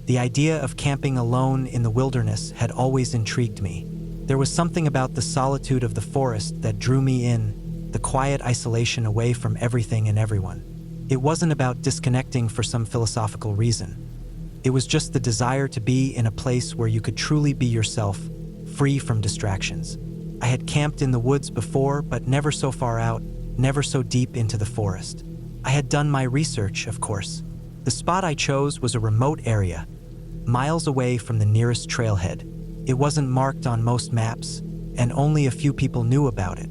The idea of camping alone in the wilderness had always intrigued me. There was something about the solitude of the forest that drew me in, the quiet isolation away from everything and everyone. It wasn't about disconnecting for some philosophical reason. It was just the desire to be in a place where you could truly be yourself, free from distractions. I had camped in the woods before, but never so far out, never so deep into the forest. I had done my research, of course. The spot I chose was a remote area, miles away from the nearest trailhead. It wasn't marked on most maps, and only a few people knew about it.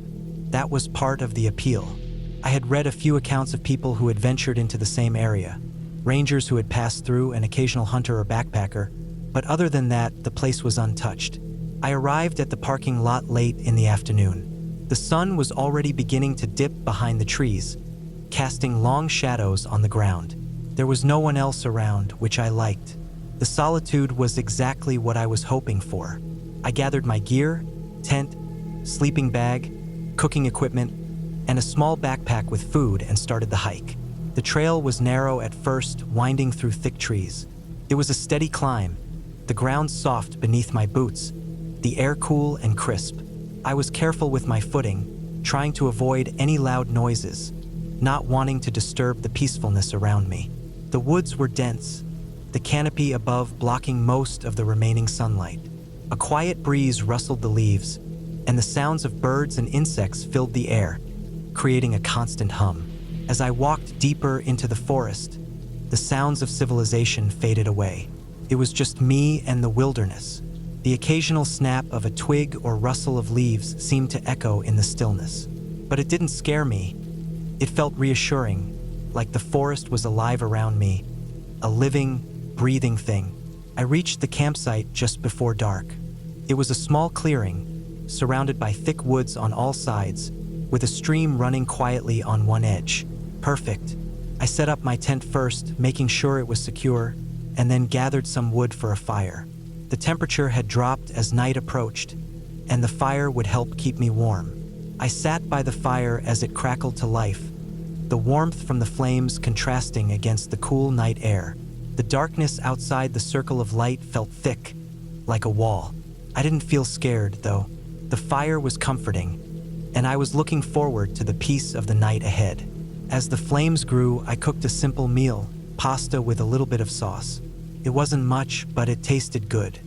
That was part of the appeal. I had read a few accounts of people who had ventured into the same area, rangers who had passed through, an occasional hunter or backpacker, but other than that, the place was untouched. I arrived at the parking lot late in the afternoon. The sun was already beginning to dip behind the trees, casting long shadows on the ground. There was no one else around, which I liked. The solitude was exactly what I was hoping for. I gathered my gear, tent, sleeping bag, cooking equipment, and a small backpack with food and started the hike. The trail was narrow at first, winding through thick trees. It was a steady climb, the ground soft beneath my boots, the air cool and crisp. I was careful with my footing, trying to avoid any loud noises, not wanting to disturb the peacefulness around me. The woods were dense, the canopy above blocking most of the remaining sunlight. A quiet breeze rustled the leaves, and the sounds of birds and insects filled the air, creating a constant hum. As I walked deeper into the forest, the sounds of civilization faded away. It was just me and the wilderness. The occasional snap of a twig or rustle of leaves seemed to echo in the stillness. But it didn't scare me. It felt reassuring, like the forest was alive around me, a living, breathing thing. I reached the campsite just before dark. It was a small clearing, surrounded by thick woods on all sides, with a stream running quietly on one edge. Perfect. I set up my tent first, making sure it was secure, and then gathered some wood for a fire. The temperature had dropped as night approached, and the fire would help keep me warm. I sat by the fire as it crackled to life, the warmth from the flames contrasting against the cool night air. The darkness outside the circle of light felt thick, like a wall. I didn't feel scared, though. The fire was comforting, and I was looking forward to the peace of the night ahead. As the flames grew, I cooked a simple meal, pasta with a little bit of sauce. It wasn't much, but it tasted good.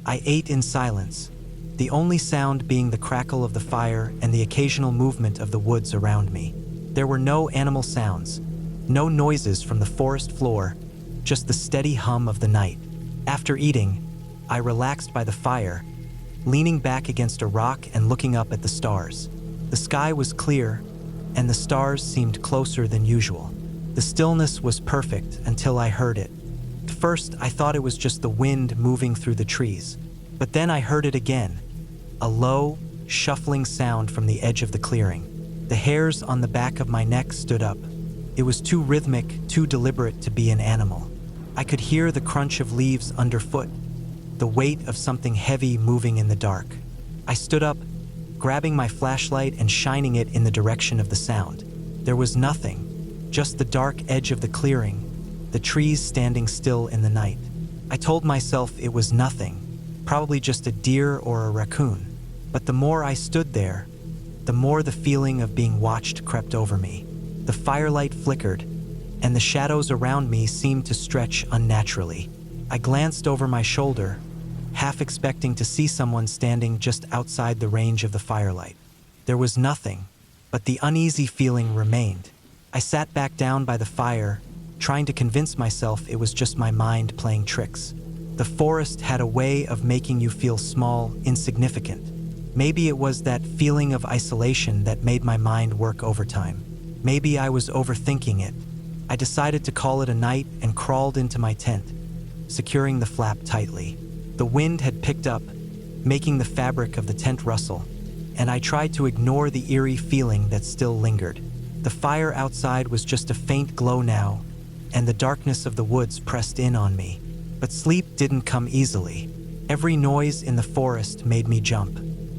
I ate in silence, the only sound being the crackle of the fire and the occasional movement of the woods around me. There were no animal sounds, no noises from the forest floor, just the steady hum of the night. After eating, I relaxed by the fire, leaning back against a rock and looking up at the stars. The sky was clear, and the stars seemed closer than usual. The stillness was perfect until I heard it. At first, I thought it was just the wind moving through the trees, but then I heard it again, a low, shuffling sound from the edge of the clearing. The hairs on the back of my neck stood up. It was too rhythmic, too deliberate to be an animal. I could hear the crunch of leaves underfoot, the weight of something heavy moving in the dark. I stood up, grabbing my flashlight and shining it in the direction of the sound. There was nothing, just the dark edge of the clearing, the trees standing still in the night. I told myself it was nothing, probably just a deer or a raccoon. But the more I stood there, the more the feeling of being watched crept over me. The firelight flickered, and the shadows around me seemed to stretch unnaturally. I glanced over my shoulder, half expecting to see someone standing just outside the range of the firelight. There was nothing, but the uneasy feeling remained. I sat back down by the fire, trying to convince myself it was just my mind playing tricks. The forest had a way of making you feel small, insignificant. Maybe it was that feeling of isolation that made my mind work overtime. Maybe I was overthinking it. I decided to call it a night and crawled into my tent, securing the flap tightly. The wind had picked up, making the fabric of the tent rustle, and I tried to ignore the eerie feeling that still lingered. The fire outside was just a faint glow now, and the darkness of the woods pressed in on me. But sleep didn't come easily. Every noise in the forest made me jump.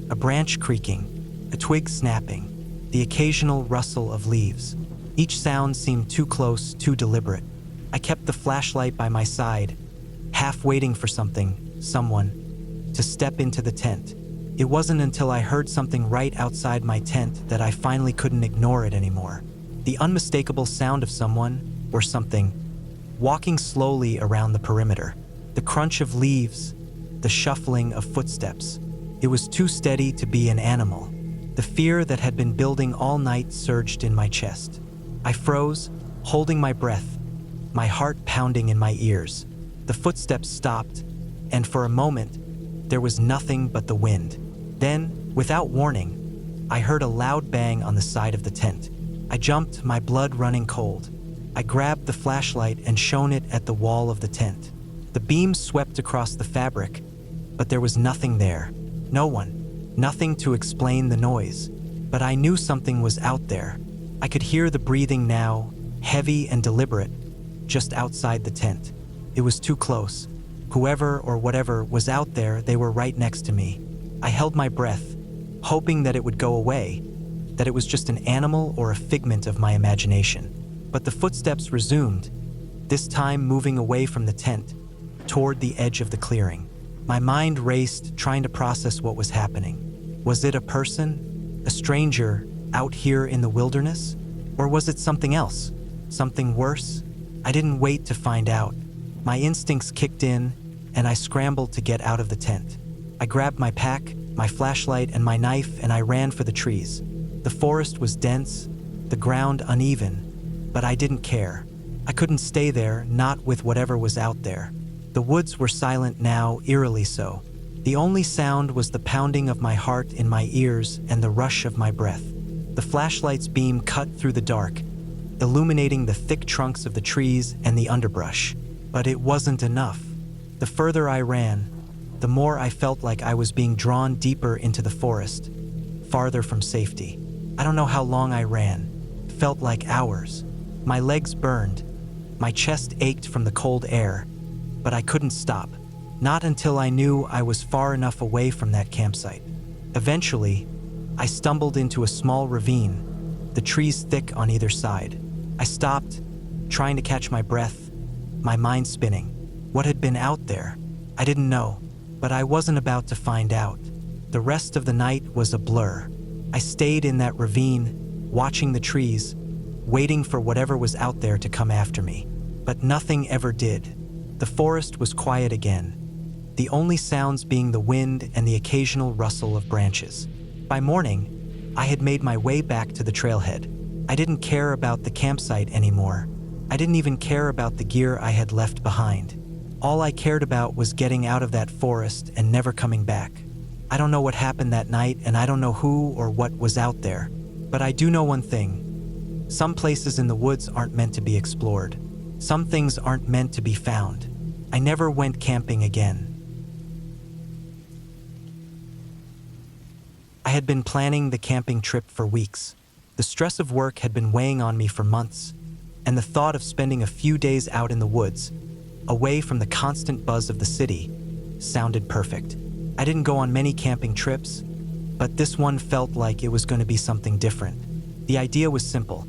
A branch creaking, a twig snapping, the occasional rustle of leaves. Each sound seemed too close, too deliberate. I kept the flashlight by my side, half waiting for someone, to step into the tent. It wasn't until I heard something right outside my tent that I finally couldn't ignore it anymore. The unmistakable sound of someone, or something, walking slowly around the perimeter. The crunch of leaves, the shuffling of footsteps. It was too steady to be an animal. The fear that had been building all night surged in my chest. I froze, holding my breath, my heart pounding in my ears. The footsteps stopped, and for a moment, there was nothing but the wind. Then, without warning, I heard a loud bang on the side of the tent. I jumped, my blood running cold. I grabbed the flashlight and shone it at the wall of the tent. The beam swept across the fabric, but there was nothing there. No one, nothing to explain the noise. But I knew something was out there. I could hear the breathing now, heavy and deliberate, just outside the tent. It was too close. Whoever or whatever was out there, they were right next to me. I held my breath, hoping that it would go away, that it was just an animal or a figment of my imagination. But the footsteps resumed, this time moving away from the tent, toward the edge of the clearing. My mind raced, trying to process what was happening. Was it a person, a stranger, out here in the wilderness? Or was it something else, something worse? I didn't wait to find out. My instincts kicked in, and I scrambled to get out of the tent. I grabbed my pack, my flashlight, and my knife, and I ran for the trees. The forest was dense, the ground uneven, but I didn't care. I couldn't stay there, not with whatever was out there. The woods were silent now, eerily so. The only sound was the pounding of my heart in my ears and the rush of my breath. The flashlight's beam cut through the dark, illuminating the thick trunks of the trees and the underbrush. But it wasn't enough. The further I ran, the more I felt like I was being drawn deeper into the forest, farther from safety. I don't know how long I ran. It felt like hours. My legs burned. My chest ached from the cold air, but I couldn't stop. Not until I knew I was far enough away from that campsite. Eventually, I stumbled into a small ravine, the trees thick on either side. I stopped, trying to catch my breath, my mind spinning. What had been out there? I didn't know, but I wasn't about to find out. The rest of the night was a blur. I stayed in that ravine, watching the trees, waiting for whatever was out there to come after me. But nothing ever did. The forest was quiet again, the only sounds being the wind and the occasional rustle of branches. By morning, I had made my way back to the trailhead. I didn't care about the campsite anymore. I didn't even care about the gear I had left behind. All I cared about was getting out of that forest and never coming back. I don't know what happened that night, and I don't know who or what was out there. But I do know one thing. Some places in the woods aren't meant to be explored. Some things aren't meant to be found. I never went camping again. I had been planning the camping trip for weeks. The stress of work had been weighing on me for months, and the thought of spending a few days out in the woods, away from the constant buzz of the city, sounded perfect. I didn't go on many camping trips, but this one felt like it was going to be something different. The idea was simple.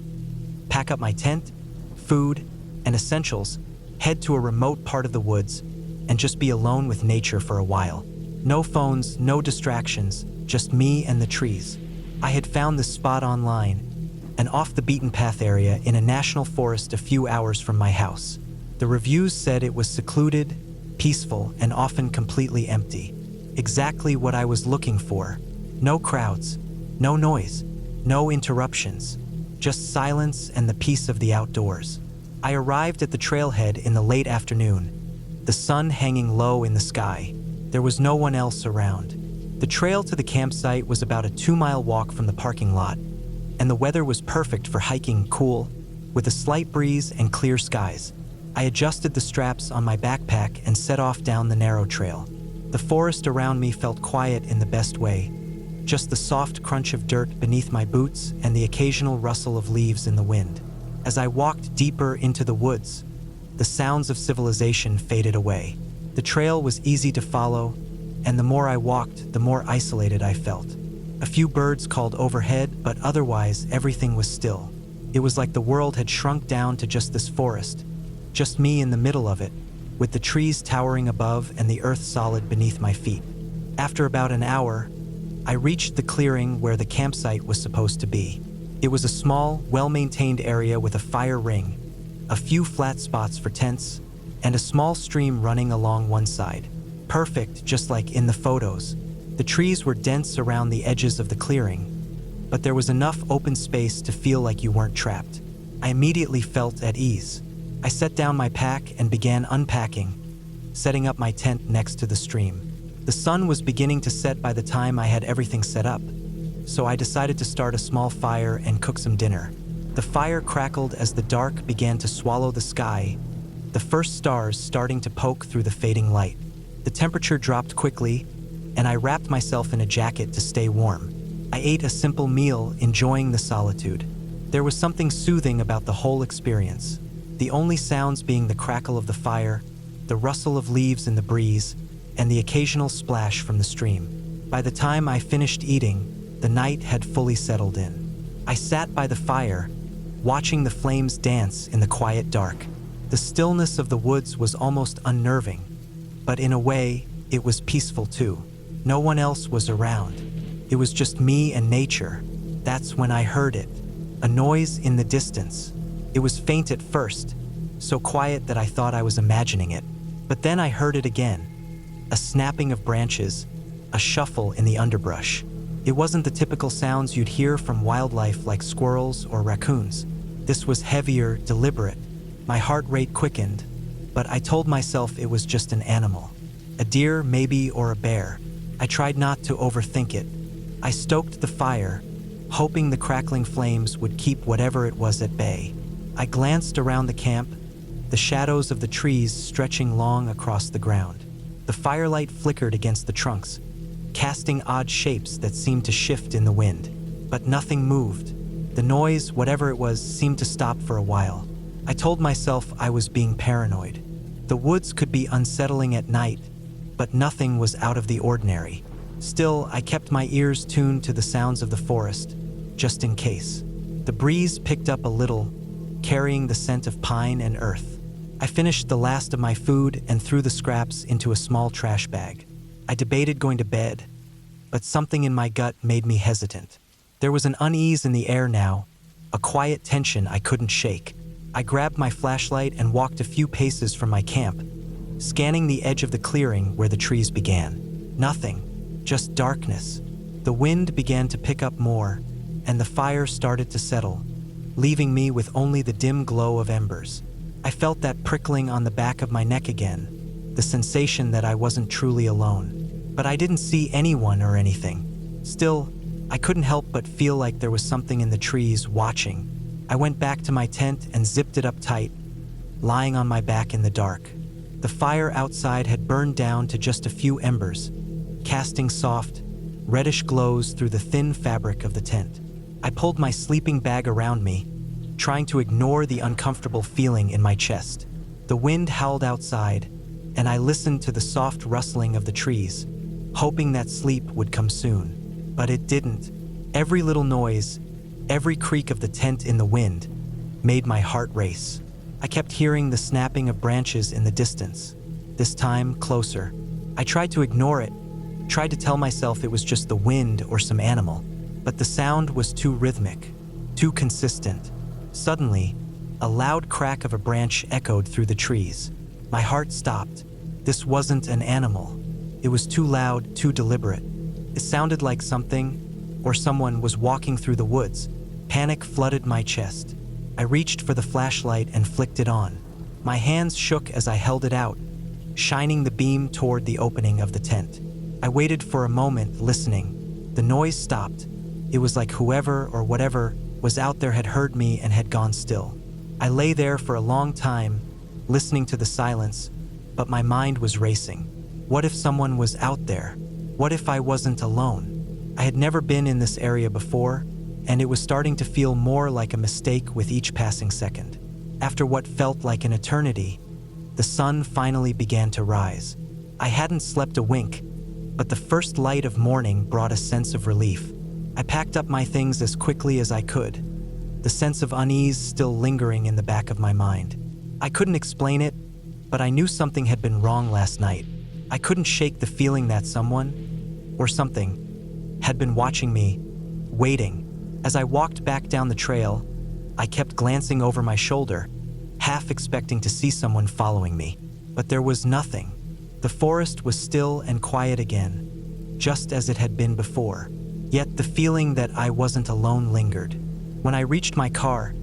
Pack up my tent, food, and essentials, head to a remote part of the woods, and just be alone with nature for a while. No phones, no distractions, just me and the trees. I had found this spot online, an off-the-beaten-path area in a national forest a few hours from my house. The reviews said it was secluded, peaceful, and often completely empty. Exactly what I was looking for. No crowds, no noise, no interruptions, just silence and the peace of the outdoors. I arrived at the trailhead in the late afternoon, the sun hanging low in the sky. There was no one else around. The trail to the campsite was about a 2-mile walk from the parking lot, and the weather was perfect for hiking, cool, with a slight breeze and clear skies. I adjusted the straps on my backpack and set off down the narrow trail. The forest around me felt quiet in the best way, just the soft crunch of dirt beneath my boots and the occasional rustle of leaves in the wind. As I walked deeper into the woods, the sounds of civilization faded away. The trail was easy to follow, and the more I walked, the more isolated I felt. A few birds called overhead, but otherwise everything was still. It was like the world had shrunk down to just this forest, just me in the middle of it, with the trees towering above and the earth solid beneath my feet. After about an hour, I reached the clearing where the campsite was supposed to be. It was a small, well-maintained area with a fire ring, a few flat spots for tents, and a small stream running along one side. Perfect, just like in the photos. The trees were dense around the edges of the clearing, but there was enough open space to feel like you weren't trapped. I immediately felt at ease. I set down my pack and began unpacking, setting up my tent next to the stream. The sun was beginning to set by the time I had everything set up, so I decided to start a small fire and cook some dinner. The fire crackled as the dark began to swallow the sky, the first stars starting to poke through the fading light. The temperature dropped quickly, and I wrapped myself in a jacket to stay warm. I ate a simple meal, enjoying the solitude. There was something soothing about the whole experience, the only sounds being the crackle of the fire, the rustle of leaves in the breeze, and the occasional splash from the stream. By the time I finished eating, the night had fully settled in. I sat by the fire, watching the flames dance in the quiet dark. The stillness of the woods was almost unnerving, but in a way, it was peaceful too. No one else was around. It was just me and nature. That's when I heard it. A noise in the distance. It was faint at first, so quiet that I thought I was imagining it. But then I heard it again. A snapping of branches, a shuffle in the underbrush. It wasn't the typical sounds you'd hear from wildlife like squirrels or raccoons. This was heavier, deliberate. My heart rate quickened, but I told myself it was just an animal. A deer, maybe, or a bear. I tried not to overthink it. I stoked the fire, hoping the crackling flames would keep whatever it was at bay. I glanced around the camp, the shadows of the trees stretching long across the ground. The firelight flickered against the trunks, casting odd shapes that seemed to shift in the wind. But nothing moved. The noise, whatever it was, seemed to stop for a while. I told myself I was being paranoid. The woods could be unsettling at night, but nothing was out of the ordinary. Still, I kept my ears tuned to the sounds of the forest, just in case. The breeze picked up a little, carrying the scent of pine and earth. I finished the last of my food and threw the scraps into a small trash bag. I debated going to bed, but something in my gut made me hesitant. There was an unease in the air now, a quiet tension I couldn't shake. I grabbed my flashlight and walked a few paces from my camp, scanning the edge of the clearing where the trees began. Nothing, just darkness. The wind began to pick up more, and the fire started to settle, leaving me with only the dim glow of embers. I felt that prickling on the back of my neck again, the sensation that I wasn't truly alone. But I didn't see anyone or anything. Still, I couldn't help but feel like there was something in the trees watching. I went back to my tent and zipped it up tight, lying on my back in the dark. The fire outside had burned down to just a few embers, casting soft, reddish glows through the thin fabric of the tent. I pulled my sleeping bag around me, trying to ignore the uncomfortable feeling in my chest. The wind howled outside, and I listened to the soft rustling of the trees, hoping that sleep would come soon. But it didn't. Every little noise, every creak of the tent in the wind, made my heart race. I kept hearing the snapping of branches in the distance, this time closer. I tried to ignore it, tried to tell myself it was just the wind or some animal, but the sound was too rhythmic, too consistent. Suddenly, a loud crack of a branch echoed through the trees. My heart stopped. This wasn't an animal. It was too loud, too deliberate. It sounded like something, or someone, was walking through the woods. Panic flooded my chest. I reached for the flashlight and flicked it on. My hands shook as I held it out, shining the beam toward the opening of the tent. I waited for a moment, listening. The noise stopped. It was like whoever or whatever was out there had heard me and had gone still. I lay there for a long time, listening to the silence, but my mind was racing. What if someone was out there? What if I wasn't alone? I had never been in this area before, and it was starting to feel more like a mistake with each passing second. After what felt like an eternity, the sun finally began to rise. I hadn't slept a wink, but the first light of morning brought a sense of relief. I packed up my things as quickly as I could, the sense of unease still lingering in the back of my mind. I couldn't explain it, but I knew something had been wrong last night. I couldn't shake the feeling that someone, or something, had been watching me, waiting. As I walked back down the trail, I kept glancing over my shoulder, half expecting to see someone following me. But there was nothing. The forest was still and quiet again, just as it had been before. Yet the feeling that I wasn't alone lingered. When I reached my car,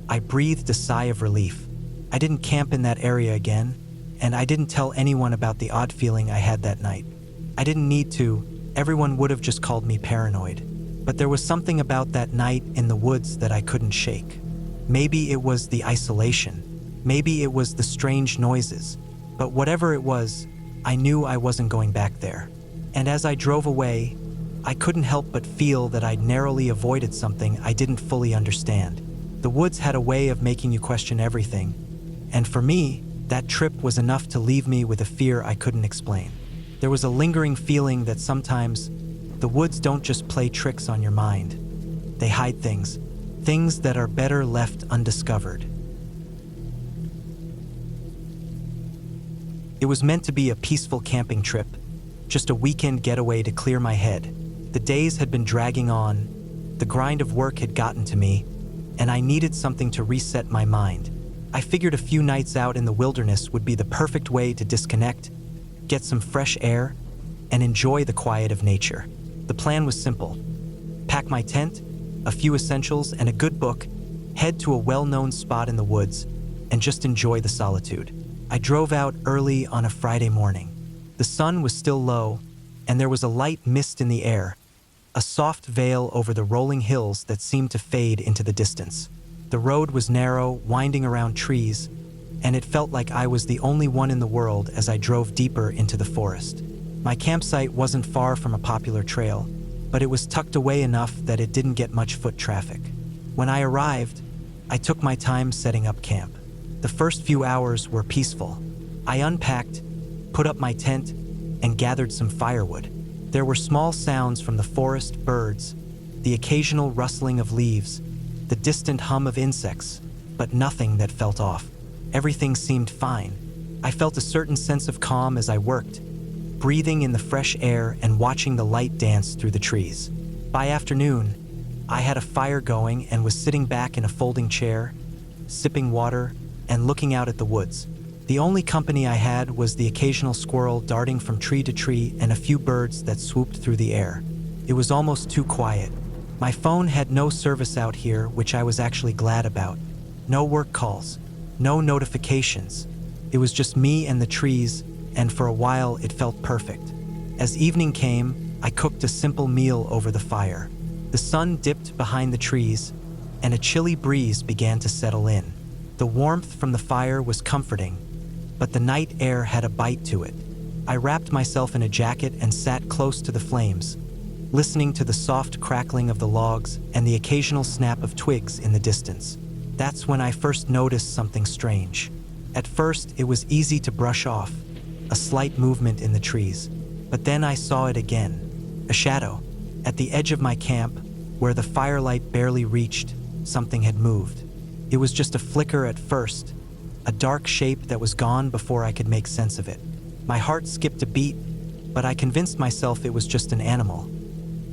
I breathed a sigh of relief. I didn't camp in that area again, and I didn't tell anyone about the odd feeling I had that night. I didn't need to. Everyone would have just called me paranoid. But there was something about that night in the woods that I couldn't shake. Maybe it was the isolation. Maybe it was the strange noises. But whatever it was, I knew I wasn't going back there. And as I drove away, I couldn't help but feel that I'd narrowly avoided something I didn't fully understand. The woods had a way of making you question everything. And for me, that trip was enough to leave me with a fear I couldn't explain. There was a lingering feeling that sometimes the woods don't just play tricks on your mind. They hide things that are better left undiscovered. It was meant to be a peaceful camping trip, just a weekend getaway to clear my head. The days had been dragging on, the grind of work had gotten to me, and I needed something to reset my mind. I figured a few nights out in the wilderness would be the perfect way to disconnect, get some fresh air, and enjoy the quiet of nature. The plan was simple. Pack my tent, a few essentials, and a good book, head to a well-known spot in the woods, and just enjoy the solitude. I drove out early on a Friday morning. The sun was still low, and there was a light mist in the air, a soft veil over the rolling hills that seemed to fade into the distance. The road was narrow, winding around trees, and it felt like I was the only one in the world as I drove deeper into the forest. My campsite wasn't far from a popular trail, but it was tucked away enough that it didn't get much foot traffic. When I arrived, I took my time setting up camp. The first few hours were peaceful. I unpacked, put up my tent, and gathered some firewood. There were small sounds from the forest, birds, the occasional rustling of leaves, the distant hum of insects, but nothing that felt off. Everything seemed fine. I felt a certain sense of calm as I worked, breathing in the fresh air and watching the light dance through the trees. By afternoon, I had a fire going and was sitting back in a folding chair, sipping water, and looking out at the woods. The only company I had was the occasional squirrel darting from tree to tree and a few birds that swooped through the air. It was almost too quiet. My phone had no service out here, which I was actually glad about. No work calls, no notifications. It was just me and the trees, and for a while it felt perfect. As evening came, I cooked a simple meal over the fire. The sun dipped behind the trees, and a chilly breeze began to settle in. The warmth from the fire was comforting, but the night air had a bite to it. I wrapped myself in a jacket and sat close to the flames, listening to the soft crackling of the logs and the occasional snap of twigs in the distance. That's when I first noticed something strange. At first, it was easy to brush off, a slight movement in the trees. But then I saw it again, a shadow. At the edge of my camp, where the firelight barely reached, something had moved. It was just a flicker at first, a dark shape that was gone before I could make sense of it. My heart skipped a beat, but I convinced myself it was just an animal.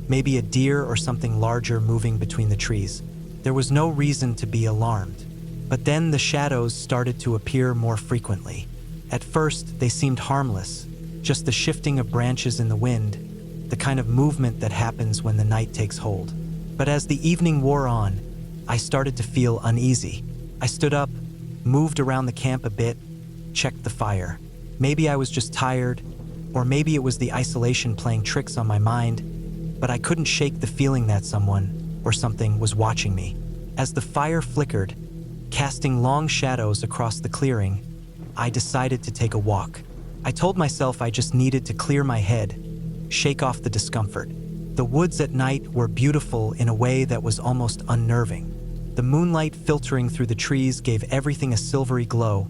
Maybe a deer or something larger moving between the trees. There was no reason to be alarmed. But then the shadows started to appear more frequently. At first, they seemed harmless, just the shifting of branches in the wind, the kind of movement that happens when the night takes hold. But as the evening wore on, I started to feel uneasy. I stood up, moved around the camp a bit, checked the fire. Maybe I was just tired, or maybe it was the isolation playing tricks on my mind, but I couldn't shake the feeling that someone or something was watching me. As the fire flickered, casting long shadows across the clearing, I decided to take a walk. I told myself I just needed to clear my head, shake off the discomfort. The woods at night were beautiful in a way that was almost unnerving. The moonlight filtering through the trees gave everything a silvery glow,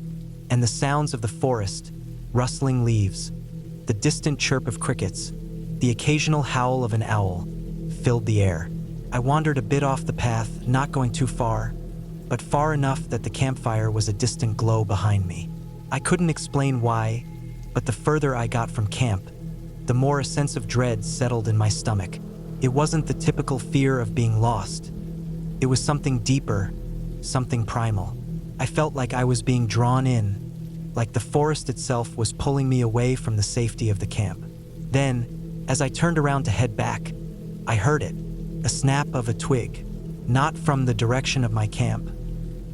and the sounds of the forest, rustling leaves, the distant chirp of crickets, the occasional howl of an owl, filled the air. I wandered a bit off the path, not going too far, but far enough that the campfire was a distant glow behind me. I couldn't explain why, but the further I got from camp, the more a sense of dread settled in my stomach. It wasn't the typical fear of being lost. It was something deeper, something primal. I felt like I was being drawn in, like the forest itself was pulling me away from the safety of the camp. Then, as I turned around to head back, I heard it, a snap of a twig, not from the direction of my camp,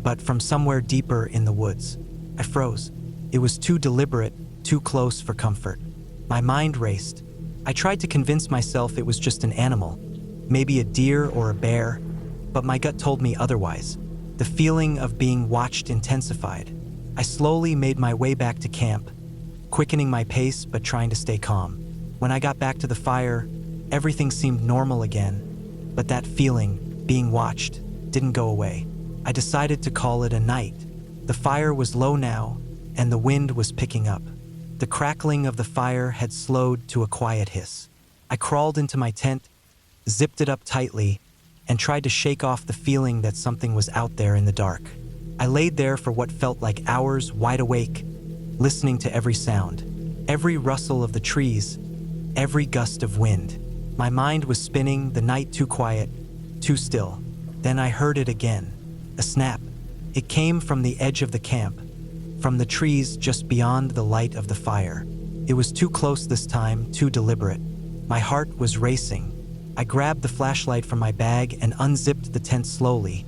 but from somewhere deeper in the woods. I froze. It was too deliberate, too close for comfort. My mind raced. I tried to convince myself it was just an animal, maybe a deer or a bear, but my gut told me otherwise. The feeling of being watched intensified. I slowly made my way back to camp, quickening my pace but trying to stay calm. When I got back to the fire, everything seemed normal again, but that feeling, being watched, didn't go away. I decided to call it a night. The fire was low now, and the wind was picking up. The crackling of the fire had slowed to a quiet hiss. I crawled into my tent, zipped it up tightly, and tried to shake off the feeling that something was out there in the dark. I laid there for what felt like hours, wide awake, listening to every sound, every rustle of the trees, every gust of wind. My mind was spinning, the night too quiet, too still. Then I heard it again, a snap. It came from the edge of the camp, from the trees just beyond the light of the fire. It was too close this time, too deliberate. My heart was racing. I grabbed the flashlight from my bag and unzipped the tent slowly,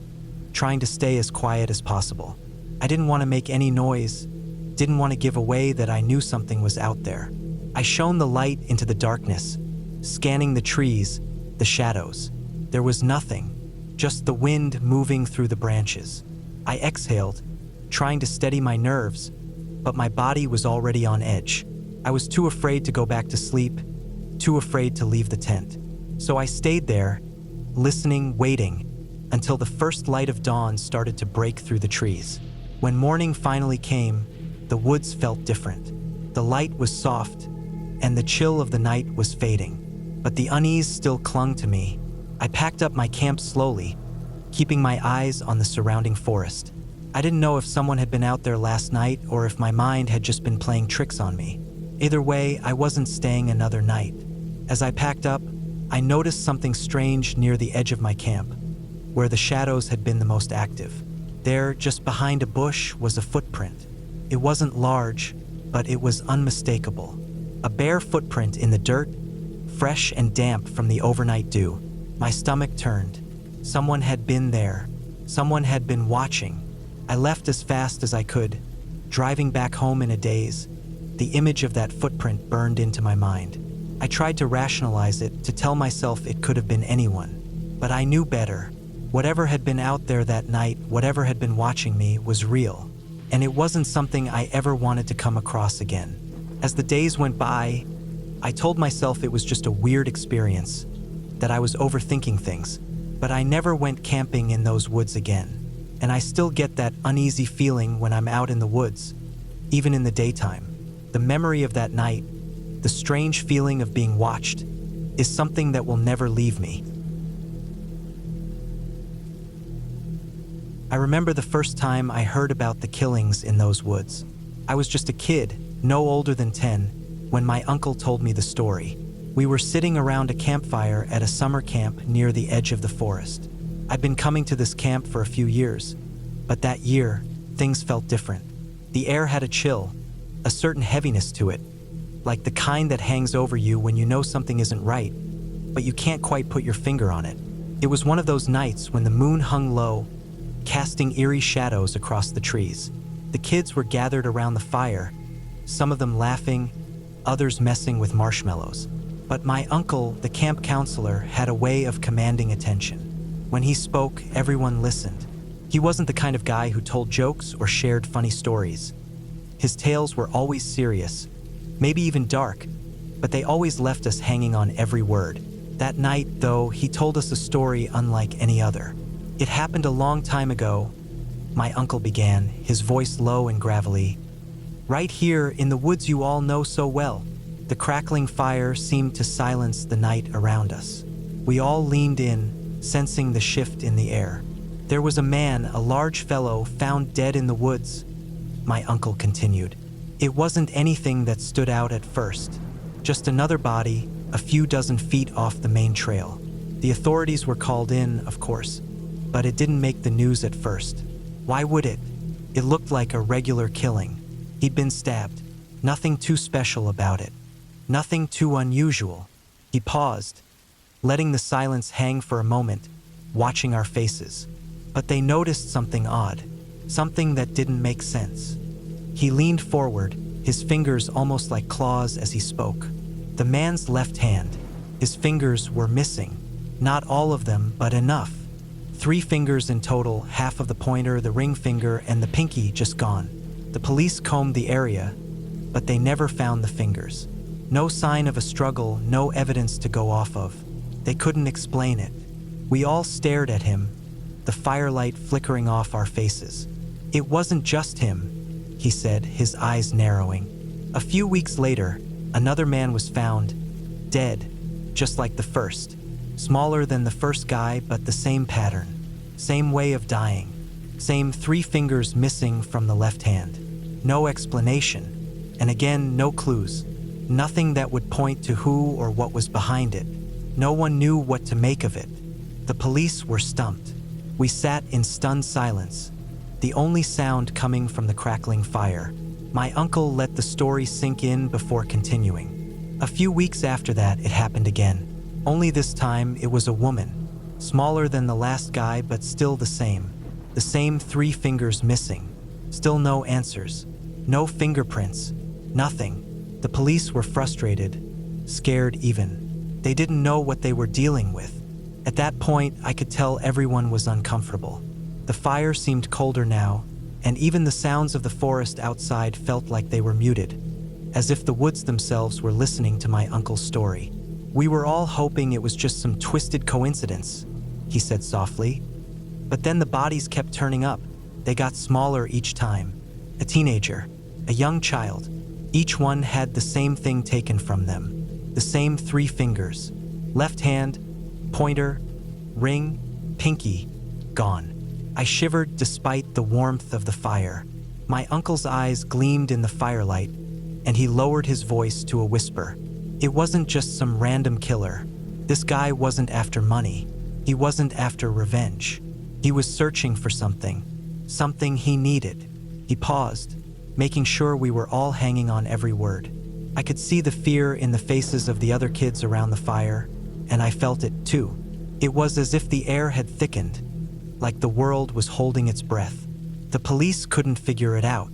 trying to stay as quiet as possible. I didn't want to make any noise, didn't want to give away that I knew something was out there. I shone the light into the darkness, scanning the trees, the shadows. There was nothing, just the wind moving through the branches. I exhaled, trying to steady my nerves, but my body was already on edge. I was too afraid to go back to sleep, too afraid to leave the tent. So I stayed there, listening, waiting, until the first light of dawn started to break through the trees. When morning finally came, the woods felt different. The light was soft, and the chill of the night was fading. But the unease still clung to me. I packed up my camp slowly, keeping my eyes on the surrounding forest. I didn't know if someone had been out there last night or if my mind had just been playing tricks on me. Either way, I wasn't staying another night. As I packed up, I noticed something strange near the edge of my camp, where the shadows had been the most active. There, just behind a bush, was a footprint. It wasn't large, but it was unmistakable. A bare footprint in the dirt, fresh and damp from the overnight dew. My stomach turned. Someone had been there. Someone had been watching. I left as fast as I could, driving back home in a daze. The image of that footprint burned into my mind. I tried to rationalize it, to tell myself it could have been anyone. But I knew better. Whatever had been out there that night, whatever had been watching me, was real. And it wasn't something I ever wanted to come across again. As the days went by, I told myself it was just a weird experience, that I was overthinking things. But I never went camping in those woods again. And I still get that uneasy feeling when I'm out in the woods, even in the daytime. The memory of that night, the strange feeling of being watched, is something that will never leave me. I remember the first time I heard about the killings in those woods. I was just a kid, no older than 10, when my uncle told me the story. We were sitting around a campfire at a summer camp near the edge of the forest. I'd been coming to this camp for a few years, but that year, things felt different. The air had a chill, a certain heaviness to it, like the kind that hangs over you when you know something isn't right, but you can't quite put your finger on it. It was one of those nights when the moon hung low, casting eerie shadows across the trees. The kids were gathered around the fire, some of them laughing, others messing with marshmallows. But my uncle, the camp counselor, had a way of commanding attention. When he spoke, everyone listened. He wasn't the kind of guy who told jokes or shared funny stories. His tales were always serious, maybe even dark, but they always left us hanging on every word. That night, though, he told us a story unlike any other. It happened a long time ago, my uncle began, his voice low and gravelly. Right here in the woods you all know so well. The crackling fire seemed to silence the night around us. We all leaned in, sensing the shift in the air. There was a man, a large fellow, found dead in the woods. my uncle continued. It wasn't anything that stood out at first. Just another body, a few dozen feet off the main trail. The authorities were called in, of course, but it didn't make the news at first. Why would it? It looked like a regular killing. He'd been stabbed. Nothing too special about it. Nothing too unusual. He paused, letting the silence hang for a moment, watching our faces. But they noticed something odd, something that didn't make sense. He leaned forward, his fingers almost like claws as he spoke. The man's left hand. His fingers were missing. Not all of them, but enough. 3 fingers in total, half of the pointer, the ring finger, and the pinky just gone. The police combed the area, but they never found the fingers. No sign of a struggle, no evidence to go off of. They couldn't explain it. We all stared at him, the firelight flickering off our faces. It wasn't just him, he said, his eyes narrowing. A few weeks later, another man was found, dead, just like the first. Smaller than the first guy, but the same pattern. Same way of dying. Same 3 fingers missing from the left hand. No explanation. And again, no clues. Nothing that would point to who or what was behind it. No one knew what to make of it. The police were stumped. We sat in stunned silence, the only sound coming from the crackling fire. My uncle let the story sink in before continuing. A few weeks after that, it happened again. Only this time, it was a woman. Smaller than the last guy, but still the same. The same 3 fingers missing. Still no answers. No fingerprints. Nothing. The police were frustrated, scared even. They didn't know what they were dealing with. At that point, I could tell everyone was uncomfortable. The fire seemed colder now, and even the sounds of the forest outside felt like they were muted, as if the woods themselves were listening to my uncle's story. We were all hoping it was just some twisted coincidence, he said softly. But then the bodies kept turning up. They got smaller each time. A teenager, a young child. Each one had the same thing taken from them. The same 3 fingers. Left hand, pointer, ring, pinky, gone. I shivered despite the warmth of the fire. My uncle's eyes gleamed in the firelight, and he lowered his voice to a whisper. It wasn't just some random killer. This guy wasn't after money. He wasn't after revenge. He was searching for something he needed. He paused, making sure we were all hanging on every word. I could see the fear in the faces of the other kids around the fire, and I felt it too. It was as if the air had thickened, like the world was holding its breath. The police couldn't figure it out,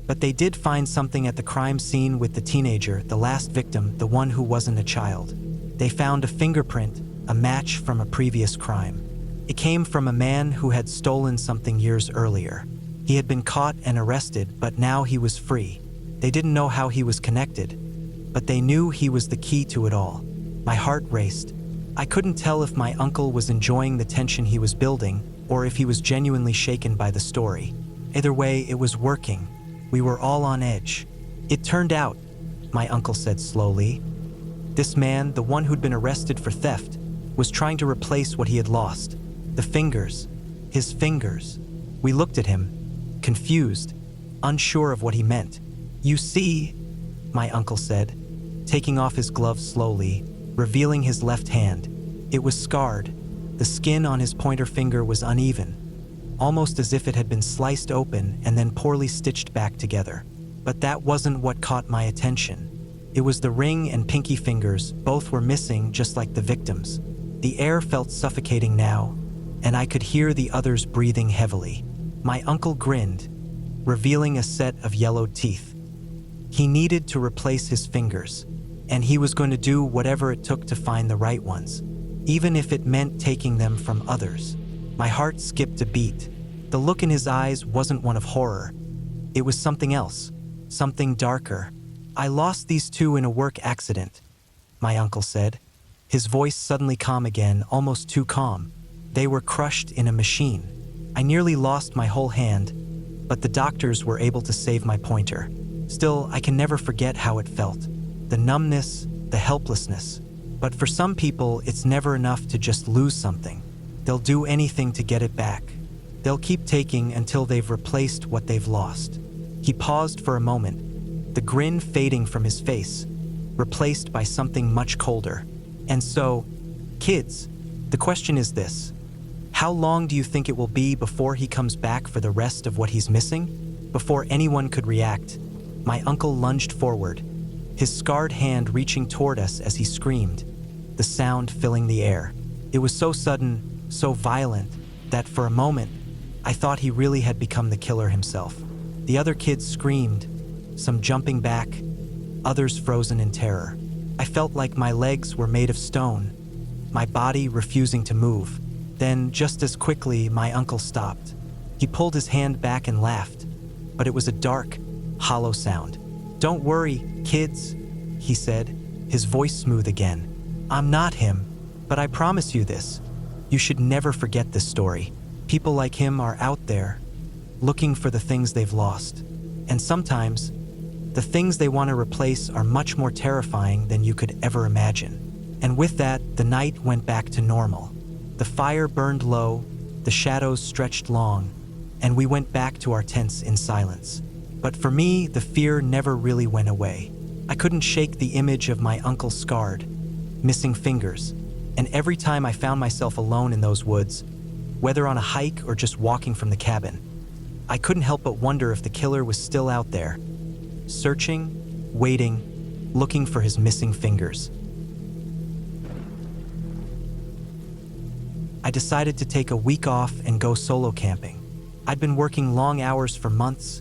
but they did find something at the crime scene with the teenager, the last victim, the one who wasn't a child. They found a fingerprint, a match from a previous crime. It came from a man who had stolen something years earlier. He had been caught and arrested, but now he was free. They didn't know how he was connected, but they knew he was the key to it all. My heart raced. I couldn't tell if my uncle was enjoying the tension he was building or if he was genuinely shaken by the story. Either way, it was working. We were all on edge. It turned out, my uncle said slowly, this man, the one who'd been arrested for theft, was trying to replace what he had lost. The fingers. His fingers. We looked at him, confused, unsure of what he meant. You see, my uncle said, taking off his glove slowly, revealing his left hand. It was scarred. The skin on his pointer finger was uneven, almost as if it had been sliced open and then poorly stitched back together. But that wasn't what caught my attention. It was the ring and pinky fingers. Both were missing, just like the victims. The air felt suffocating now, and I could hear the others breathing heavily. My uncle grinned, revealing a set of yellowed teeth. He needed to replace his fingers, and he was going to do whatever it took to find the right ones, even if it meant taking them from others. My heart skipped a beat. The look in his eyes wasn't one of horror. It was something else, something darker. I lost these 2 in a work accident, my uncle said, his voice suddenly calm again, almost too calm. They were crushed in a machine. I nearly lost my whole hand, but the doctors were able to save my pointer. Still, I can never forget how it felt. The numbness, the helplessness. But for some people, it's never enough to just lose something. They'll do anything to get it back. They'll keep taking until they've replaced what they've lost. He paused for a moment, the grin fading from his face, replaced by something much colder. And so, kids, the question is this: how long do you think it will be before he comes back for the rest of what he's missing? Before anyone could react, my uncle lunged forward, his scarred hand reaching toward us as he screamed, the sound filling the air. It was so sudden, so violent, that for a moment, I thought he really had become the killer himself. The other kids screamed, some jumping back, others frozen in terror. I felt like my legs were made of stone, my body refusing to move. Then, just as quickly, my uncle stopped. He pulled his hand back and laughed, but it was a dark, hollow sound. "Don't worry, kids," he said, his voice smooth again. "I'm not him, but I promise you this. You should never forget this story. People like him are out there, looking for the things they've lost. And sometimes, the things they want to replace are much more terrifying than you could ever imagine." And with that, the night went back to normal. The fire burned low, the shadows stretched long, and we went back to our tents in silence. But for me, the fear never really went away. I couldn't shake the image of my uncle's scarred, missing fingers, and every time I found myself alone in those woods, whether on a hike or just walking from the cabin, I couldn't help but wonder if the killer was still out there, searching, waiting, looking for his missing fingers. I decided to take a week off and go solo camping. I'd been working long hours for months,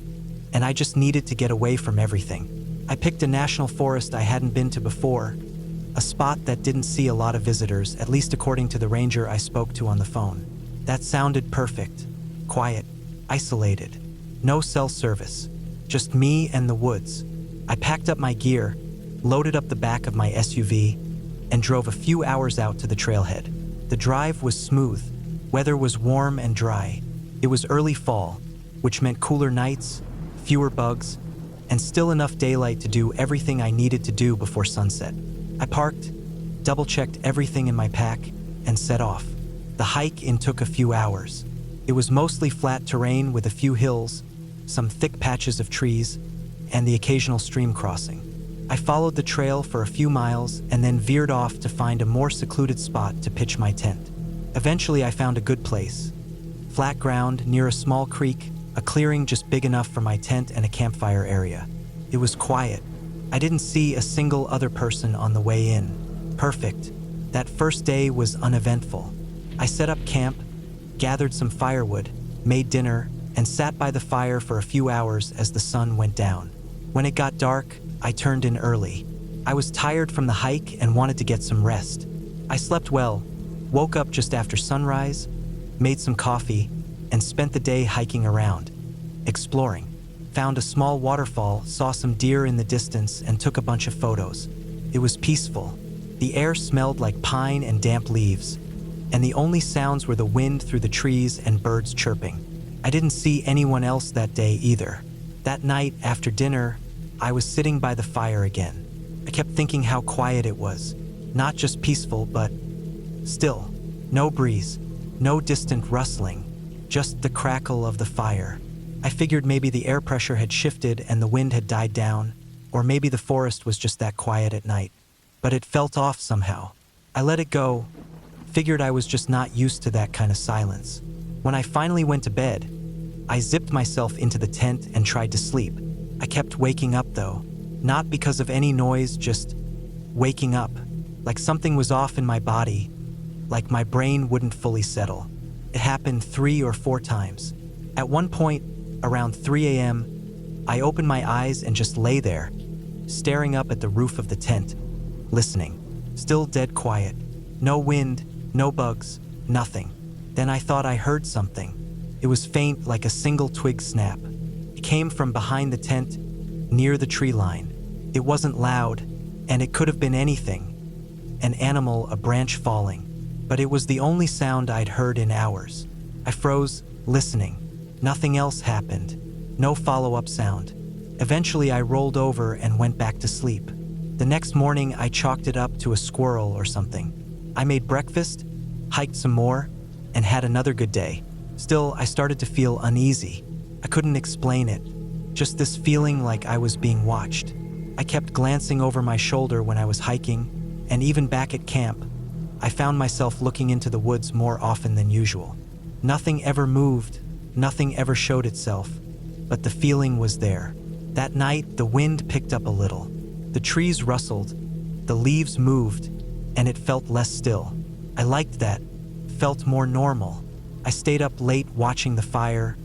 and I just needed to get away from everything. I picked a national forest I hadn't been to before, a spot that didn't see a lot of visitors, at least according to the ranger I spoke to on the phone. That sounded perfect, quiet, isolated, no cell service, just me and the woods. I packed up my gear, loaded up the back of my SUV, and drove a few hours out to the trailhead. The drive was smooth, weather was warm and dry. It was early fall, which meant cooler nights, fewer bugs, and still enough daylight to do everything I needed to do before sunset. I parked, double-checked everything in my pack, and set off. The hike-in took a few hours. It was mostly flat terrain with a few hills, some thick patches of trees, and the occasional stream crossing. I followed the trail for a few miles and then veered off to find a more secluded spot to pitch my tent. Eventually, I found a good place. Flat ground near a small creek, a clearing just big enough for my tent and a campfire area. It was quiet. I didn't see a single other person on the way in. Perfect. That first day was uneventful. I set up camp, gathered some firewood, made dinner, and sat by the fire for a few hours as the sun went down. When it got dark, I turned in early. I was tired from the hike and wanted to get some rest. I slept well, woke up just after sunrise, made some coffee, and spent the day hiking around, exploring. Found a small waterfall, saw some deer in the distance, and took a bunch of photos. It was peaceful. The air smelled like pine and damp leaves, and the only sounds were the wind through the trees and birds chirping. I didn't see anyone else that day either. That night, after dinner, I was sitting by the fire again. I kept thinking how quiet it was. Not just peaceful, but still. No breeze, no distant rustling, just the crackle of the fire. I figured maybe the air pressure had shifted and the wind had died down, or maybe the forest was just that quiet at night. But it felt off somehow. I let it go, figured I was just not used to that kind of silence. When I finally went to bed, I zipped myself into the tent and tried to sleep. I kept waking up though, not because of any noise, just waking up, like something was off in my body, like my brain wouldn't fully settle. It happened 3 or 4 times. At one point, around 3 a.m., I opened my eyes and just lay there, staring up at the roof of the tent, listening. Still dead quiet. No wind, no bugs, nothing. Then I thought I heard something. It was faint, like a single twig snap. It came from behind the tent, near the tree line. It wasn't loud, and it could have been anything. An animal, a branch falling. But it was the only sound I'd heard in hours. I froze, listening. Nothing else happened. No follow-up sound. Eventually, I rolled over and went back to sleep. The next morning, I chalked it up to a squirrel or something. I made breakfast, hiked some more, and had another good day. Still, I started to feel uneasy. I couldn't explain it. just this feeling like I was being watched. I kept glancing over my shoulder when I was hiking, and even back at camp, I found myself looking into the woods more often than usual. Nothing ever moved, nothing ever showed itself, but the feeling was there. That night, the wind picked up a little. The trees rustled, the leaves moved, and it felt less still. I liked that, felt more normal. I stayed up late watching the fire,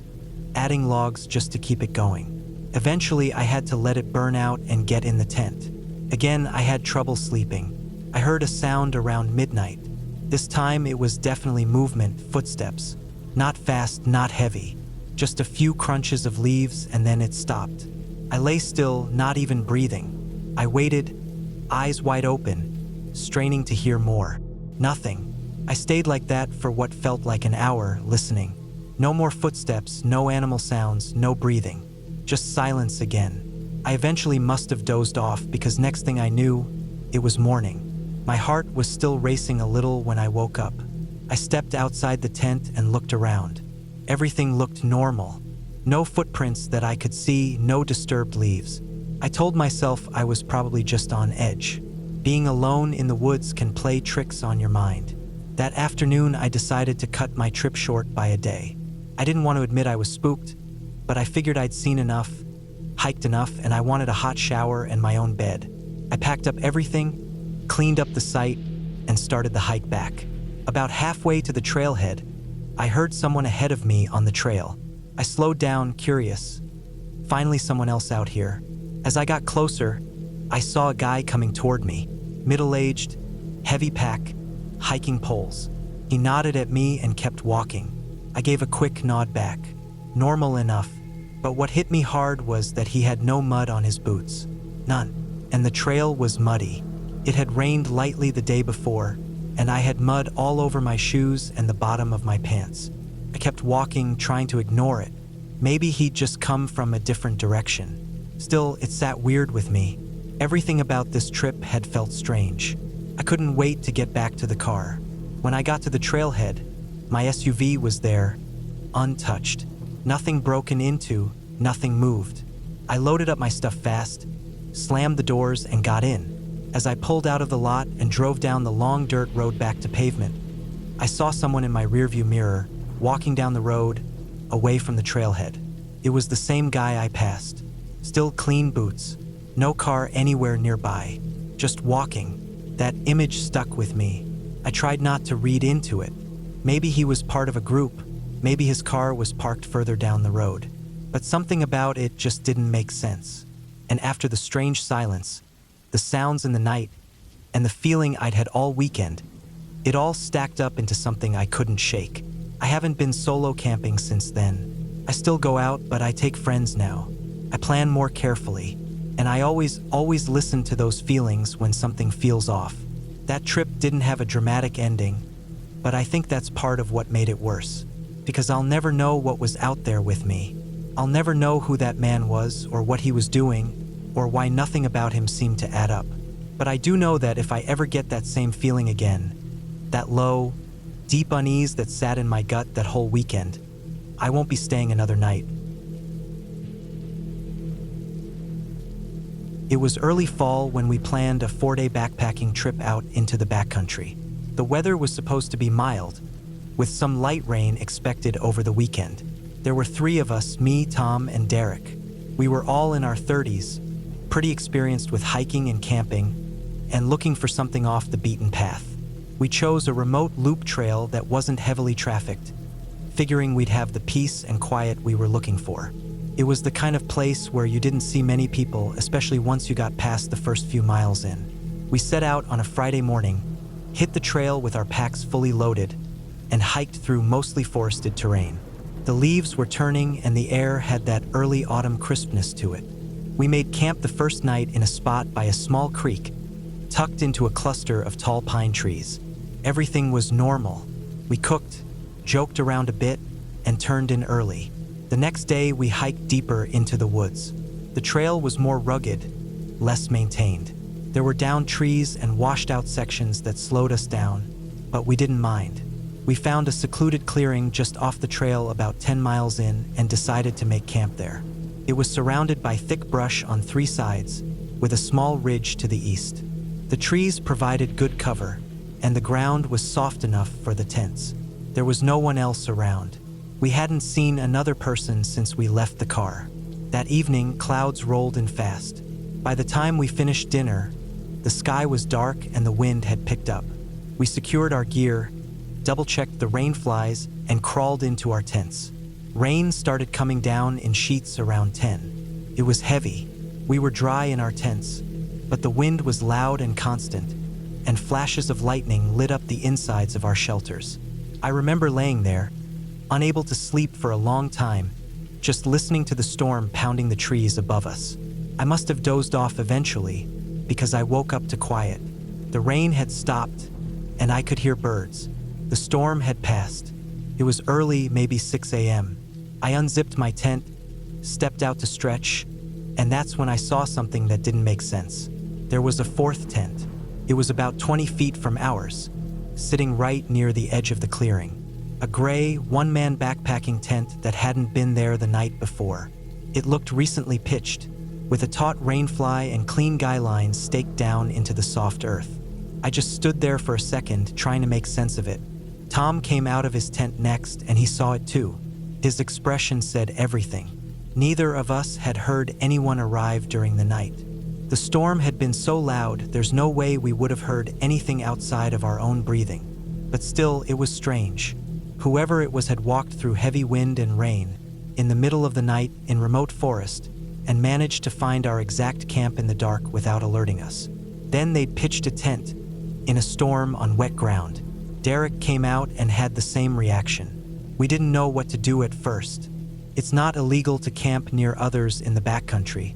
adding logs just to keep it going. Eventually, I had to let it burn out and get in the tent. Again, I had trouble sleeping. I heard a sound around midnight. This time, it was definitely movement, footsteps. Not fast, not heavy. Just a few crunches of leaves, and then it stopped. I lay still, not even breathing. I waited, eyes wide open, straining to hear more. Nothing. I stayed like that for what felt like an hour, listening. No more footsteps, no animal sounds, no breathing. Just silence again. I eventually must have dozed off because next thing I knew, it was morning. My heart was still racing a little when I woke up. I stepped outside the tent and looked around. Everything looked normal. No footprints that I could see, no disturbed leaves. I told myself I was probably just on edge. Being alone in the woods can play tricks on your mind. That afternoon, I decided to cut my trip short by a day. I didn't want to admit I was spooked, but I figured I'd seen enough, hiked enough, and I wanted a hot shower and my own bed. I packed up everything, cleaned up the site, and started the hike back. About halfway to the trailhead, I heard someone ahead of me on the trail. I slowed down, curious. Finally, someone else out here. As I got closer, I saw a guy coming toward me. Middle-aged, heavy pack, hiking poles. He nodded at me and kept walking. I gave a quick nod back. Normal enough, but what hit me hard was that he had no mud on his boots. None. And the trail was muddy. It had rained lightly the day before, and I had mud all over my shoes and the bottom of my pants. I kept walking, trying to ignore it. Maybe he'd just come from a different direction. Still, it sat weird with me. Everything about this trip had felt strange. I couldn't wait to get back to the car. When I got to the trailhead, my SUV was there, untouched. Nothing broken into, nothing moved. I loaded up my stuff fast, slammed the doors, and got in. As I pulled out of the lot and drove down the long dirt road back to pavement, I saw someone in my rearview mirror, walking down the road, away from the trailhead. It was the same guy I passed. Still clean boots, no car anywhere nearby, just walking. That image stuck with me. I tried not to read into it. Maybe he was part of a group, maybe his car was parked further down the road. But something about it just didn't make sense. And after the strange silence, the sounds in the night, and the feeling I'd had all weekend, it all stacked up into something I couldn't shake. I haven't been solo camping since then. I still go out, but I take friends now. I plan more carefully, and I always listen to those feelings when something feels off. That trip didn't have a dramatic ending, but I think that's part of what made it worse. Because I'll never know what was out there with me. I'll never know who that man was, or what he was doing, or why nothing about him seemed to add up. But I do know that if I ever get that same feeling again, that low, deep unease that sat in my gut that whole weekend, I won't be staying another night. It was early fall when we planned a 4-day backpacking trip out into the backcountry. The weather was supposed to be mild, with some light rain expected over the weekend. There were 3 of us, me, Tom, and Derek. We were all in our 30s, pretty experienced with hiking and camping, and looking for something off the beaten path. We chose a remote loop trail that wasn't heavily trafficked, figuring we'd have the peace and quiet we were looking for. It was the kind of place where you didn't see many people, especially once you got past the first few miles in. We set out on a Friday morning, hit the trail with our packs fully loaded, and hiked through mostly forested terrain. The leaves were turning and the air had that early autumn crispness to it. We made camp the first night in a spot by a small creek, tucked into a cluster of tall pine trees. Everything was normal. We cooked, joked around a bit, and turned in early. The next day, we hiked deeper into the woods. The trail was more rugged, less maintained. There were downed trees and washed out sections that slowed us down, but we didn't mind. We found a secluded clearing just off the trail about 10 miles in and decided to make camp there. It was surrounded by thick brush on 3 sides, with a small ridge to the east. The trees provided good cover, and the ground was soft enough for the tents. There was no one else around. We hadn't seen another person since we left the car. That evening, clouds rolled in fast. By the time we finished dinner, the sky was dark and the wind had picked up. We secured our gear, double-checked the rain flies, and crawled into our tents. Rain started coming down in sheets around 10. It was heavy. We were dry in our tents, but the wind was loud and constant, and flashes of lightning lit up the insides of our shelters. I remember laying there, unable to sleep for a long time, just listening to the storm pounding the trees above us. I must have dozed off eventually, because I woke up to quiet. The rain had stopped, and I could hear birds. The storm had passed. It was early, maybe 6 a.m. I unzipped my tent, stepped out to stretch, and that's when I saw something that didn't make sense. There was a 4th tent. It was about 20 feet from ours, sitting right near the edge of the clearing. A gray, one-man backpacking tent that hadn't been there the night before. It looked recently pitched, with a taut rainfly and clean guy lines staked down into the soft earth. I just stood there for a second, trying to make sense of it. Tom came out of his tent next, and he saw it too. His expression said everything. Neither of us had heard anyone arrive during the night. The storm had been so loud, there's no way we would have heard anything outside of our own breathing. But still, it was strange. Whoever it was had walked through heavy wind and rain, in the middle of the night in remote forest, and managed to find our exact camp in the dark without alerting us. Then they'd pitched a tent, in a storm on wet ground. Derek came out and had the same reaction. We didn't know what to do at first. It's not illegal to camp near others in the backcountry,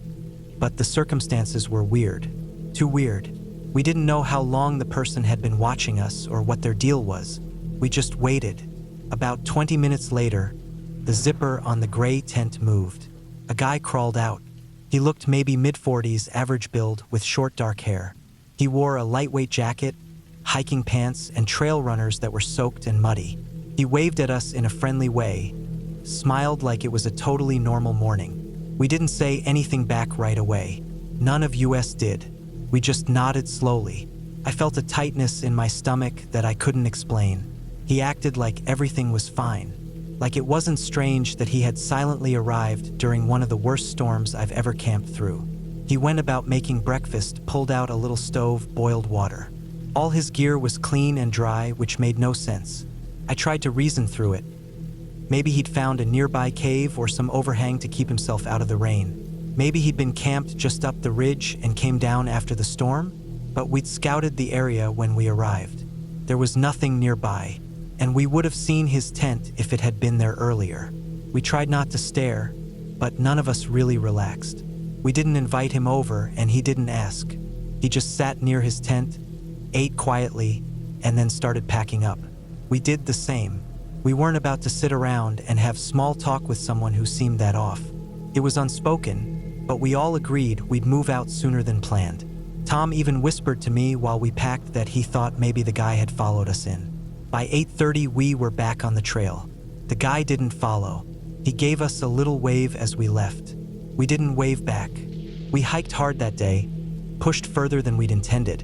but the circumstances were weird. Too weird. We didn't know how long the person had been watching us or what their deal was. We just waited. About 20 minutes later, the zipper on the gray tent moved. A guy crawled out. He looked maybe mid-40s, average build, with short dark hair. He wore a lightweight jacket, hiking pants, and trail runners that were soaked and muddy. He waved at us in a friendly way, smiled like it was a totally normal morning. We didn't say anything back right away. None of us did. We just nodded slowly. I felt a tightness in my stomach that I couldn't explain. He acted like everything was fine, like it wasn't strange that he had silently arrived during one of the worst storms I've ever camped through. He went about making breakfast, pulled out a little stove, boiled water. All his gear was clean and dry, which made no sense. I tried to reason through it. Maybe he'd found a nearby cave or some overhang to keep himself out of the rain. Maybe he'd been camped just up the ridge and came down after the storm, but we'd scouted the area when we arrived. There was nothing nearby, and we would have seen his tent if it had been there earlier. We tried not to stare, but none of us really relaxed. We didn't invite him over, and he didn't ask. He just sat near his tent, ate quietly, and then started packing up. We did the same. We weren't about to sit around and have small talk with someone who seemed that off. It was unspoken, but we all agreed we'd move out sooner than planned. Tom even whispered to me while we packed that he thought maybe the guy had followed us in. By 8:30, we were back on the trail. The guy didn't follow. He gave us a little wave as we left. We didn't wave back. We hiked hard that day, pushed further than we'd intended,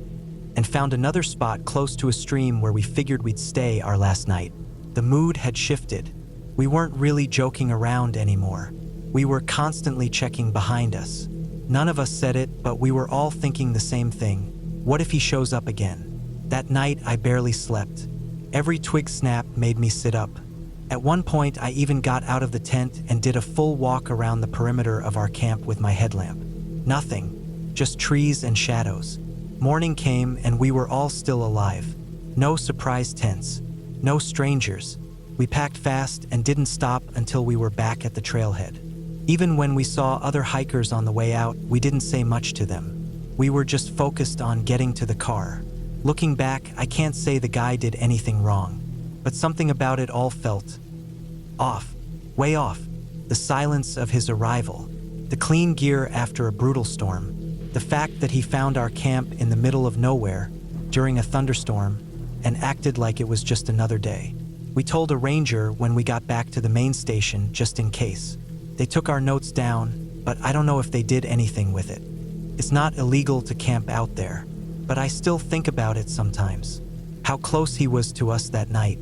and found another spot close to a stream where we figured we'd stay our last night. The mood had shifted. We weren't really joking around anymore. We were constantly checking behind us. None of us said it, but we were all thinking the same thing. What if he shows up again? That night, I barely slept. Every twig snap made me sit up. At one point, I even got out of the tent and did a full walk around the perimeter of our camp with my headlamp. Nothing, just trees and shadows. Morning came and we were all still alive. No surprise tents, no strangers. We packed fast and didn't stop until we were back at the trailhead. Even when we saw other hikers on the way out, we didn't say much to them. We were just focused on getting to the car. Looking back, I can't say the guy did anything wrong, but something about it all felt off, way off. The silence of his arrival, the clean gear after a brutal storm, the fact that he found our camp in the middle of nowhere during a thunderstorm and acted like it was just another day. We told a ranger when we got back to the main station just in case. They took our notes down, but I don't know if they did anything with it. It's not illegal to camp out there, but I still think about it sometimes. How close he was to us that night,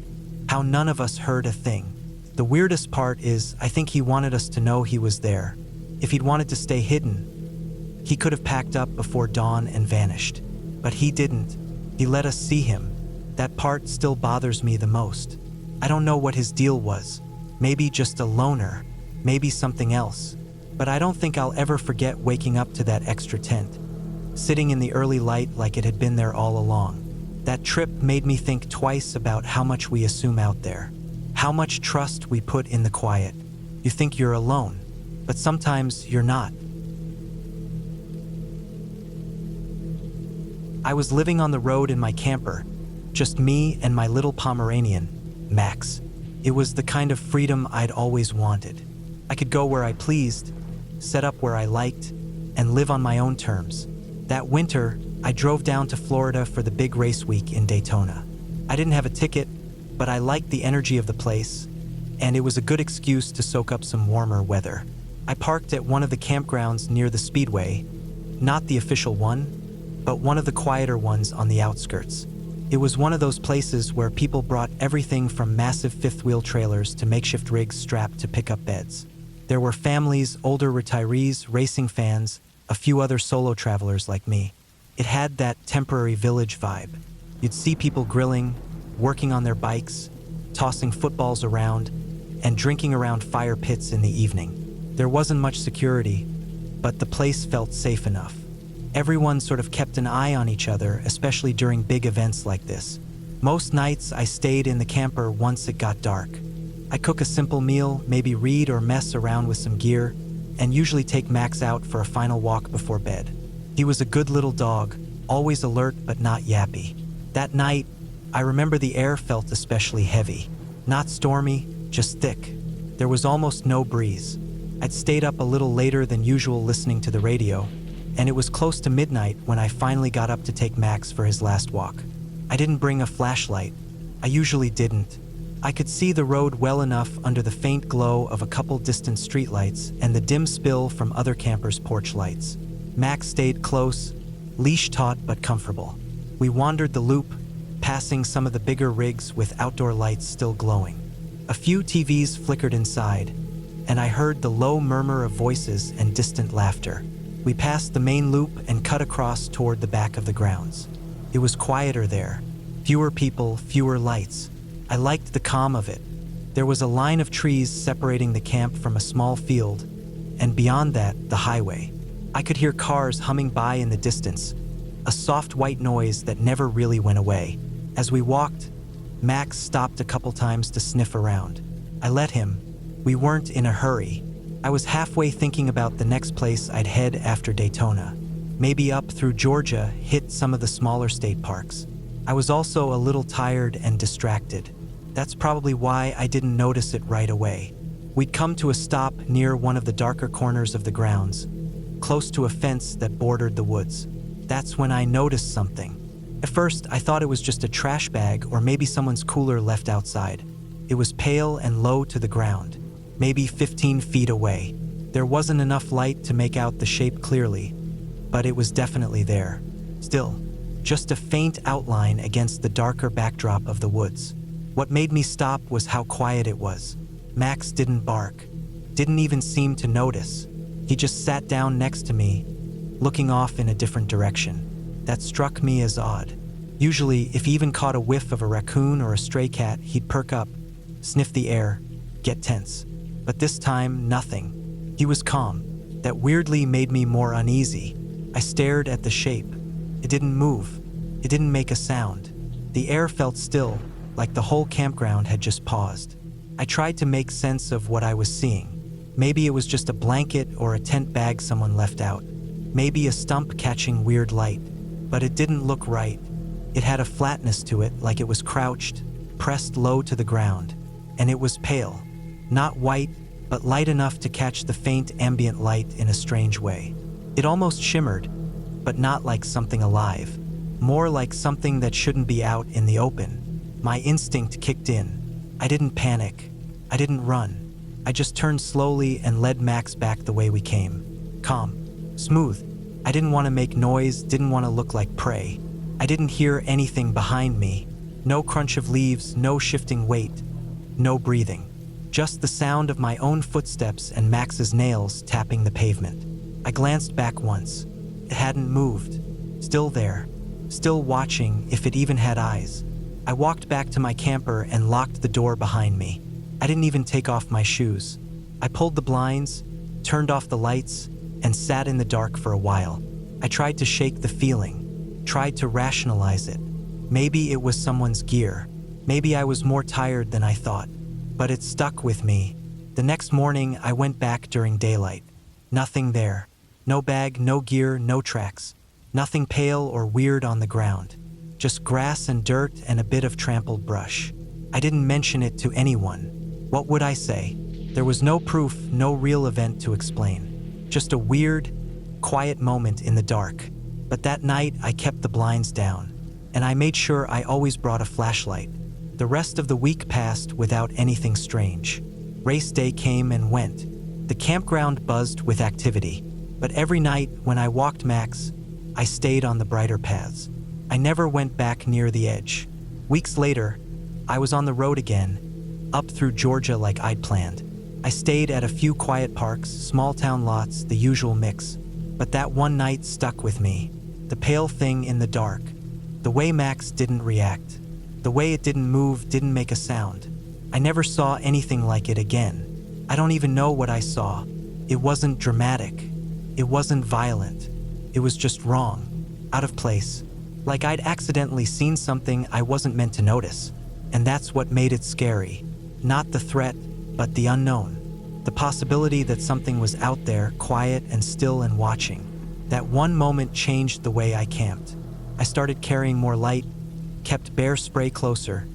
how none of us heard a thing. The weirdest part is, I think he wanted us to know he was there. If he'd wanted to stay hidden, he could have packed up before dawn and vanished. But he didn't. He let us see him. That part still bothers me the most. I don't know what his deal was. Maybe just a loner, maybe something else. But I don't think I'll ever forget waking up to that extra tent, sitting in the early light like it had been there all along. That trip made me think twice about how much we assume out there, how much trust we put in the quiet. You think you're alone, but sometimes you're not. I was living on the road in my camper, just me and my little Pomeranian, Max. It was the kind of freedom I'd always wanted. I could go where I pleased, set up where I liked, and live on my own terms. That winter, I drove down to Florida for the big race week in Daytona. I didn't have a ticket, but I liked the energy of the place, and it was a good excuse to soak up some warmer weather. I parked at one of the campgrounds near the Speedway, not the official one, but one of the quieter ones on the outskirts. It was one of those places where people brought everything from massive fifth-wheel trailers to makeshift rigs strapped to pickup beds. There were families, older retirees, racing fans, a few other solo travelers like me. It had that temporary village vibe. You'd see people grilling, working on their bikes, tossing footballs around, and drinking around fire pits in the evening. There wasn't much security, but the place felt safe enough. Everyone sort of kept an eye on each other, especially during big events like this. Most nights I stayed in the camper once it got dark. I cook a simple meal, maybe read or mess around with some gear, and usually take Max out for a final walk before bed. He was a good little dog, always alert but not yappy. That night, I remember the air felt especially heavy. Not stormy, just thick. There was almost no breeze. I'd stayed up a little later than usual listening to the radio, and it was close to midnight when I finally got up to take Max for his last walk. I didn't bring a flashlight. I usually didn't. I could see the road well enough under the faint glow of a couple distant streetlights and the dim spill from other campers' porch lights. Max stayed close, leash taut but comfortable. We wandered the loop, passing some of the bigger rigs with outdoor lights still glowing. A few TVs flickered inside, and I heard the low murmur of voices and distant laughter. We passed the main loop and cut across toward the back of the grounds. It was quieter there. Fewer people, fewer lights. I liked the calm of it. There was a line of trees separating the camp from a small field, and beyond that, the highway. I could hear cars humming by in the distance, a soft white noise that never really went away. As we walked, Max stopped a couple times to sniff around. I let him. We weren't in a hurry. I was halfway thinking about the next place I'd head after Daytona. Maybe up through Georgia, hit some of the smaller state parks. I was also a little tired and distracted. That's probably why I didn't notice it right away. We'd come to a stop near one of the darker corners of the grounds, close to a fence that bordered the woods. That's when I noticed something. At first, I thought it was just a trash bag or maybe someone's cooler left outside. It was pale and low to the ground, maybe 15 feet away. There wasn't enough light to make out the shape clearly, but it was definitely there. Still, just a faint outline against the darker backdrop of the woods. What made me stop was how quiet it was. Max didn't bark, didn't even seem to notice. He just sat down next to me, looking off in a different direction. That struck me as odd. Usually, if he even caught a whiff of a raccoon or a stray cat, he'd perk up, sniff the air, get tense. But this time, nothing. He was calm. That weirdly made me more uneasy. I stared at the shape. It didn't move. It didn't make a sound. The air felt still, like the whole campground had just paused. I tried to make sense of what I was seeing. Maybe it was just a blanket or a tent bag someone left out. Maybe a stump catching weird light. But it didn't look right. It had a flatness to it, like it was crouched, pressed low to the ground. And it was pale. Not white, but light enough to catch the faint ambient light in a strange way. It almost shimmered, but not like something alive. More like something that shouldn't be out in the open. My instinct kicked in. I didn't panic. I didn't run. I just turned slowly and led Max back the way we came. calm, smooth. I didn't want to make noise, didn't want to look like prey. I didn't hear anything behind me. No crunch of leaves, no shifting weight, no breathing. Just the sound of my own footsteps and Max's nails tapping the pavement. I glanced back once. It hadn't moved. Still there. Still watching, if it even had eyes. I walked back to my camper and locked the door behind me. I didn't even take off my shoes. I pulled the blinds, turned off the lights, and sat in the dark for a while. I tried to shake the feeling, tried to rationalize it. Maybe it was someone's gear. Maybe I was more tired than I thought. But it stuck with me. The next morning, I went back during daylight. Nothing there. No bag, no gear, no tracks. Nothing pale or weird on the ground. Just grass and dirt and a bit of trampled brush. I didn't mention it to anyone. What would I say? There was no proof, no real event to explain. Just a weird, quiet moment in the dark. But that night, I kept the blinds down. And I made sure I always brought a flashlight. The rest of the week passed without anything strange. Race day came and went. The campground buzzed with activity. But every night, when I walked Max, I stayed on the brighter paths. I never went back near the edge. Weeks later, I was on the road again, up through Georgia like I'd planned. I stayed at a few quiet parks, small town lots, the usual mix. But that one night stuck with me. The pale thing in the dark. The way Max didn't react. The way it didn't move, didn't make a sound. I never saw anything like it again. I don't even know what I saw. It wasn't dramatic. It wasn't violent. It was just wrong. Out of place. Like I'd accidentally seen something I wasn't meant to notice. And that's what made it scary. Not the threat, but the unknown. The possibility that something was out there, quiet and still and watching. That one moment changed the way I camped. I started carrying more light, kept bear spray closer,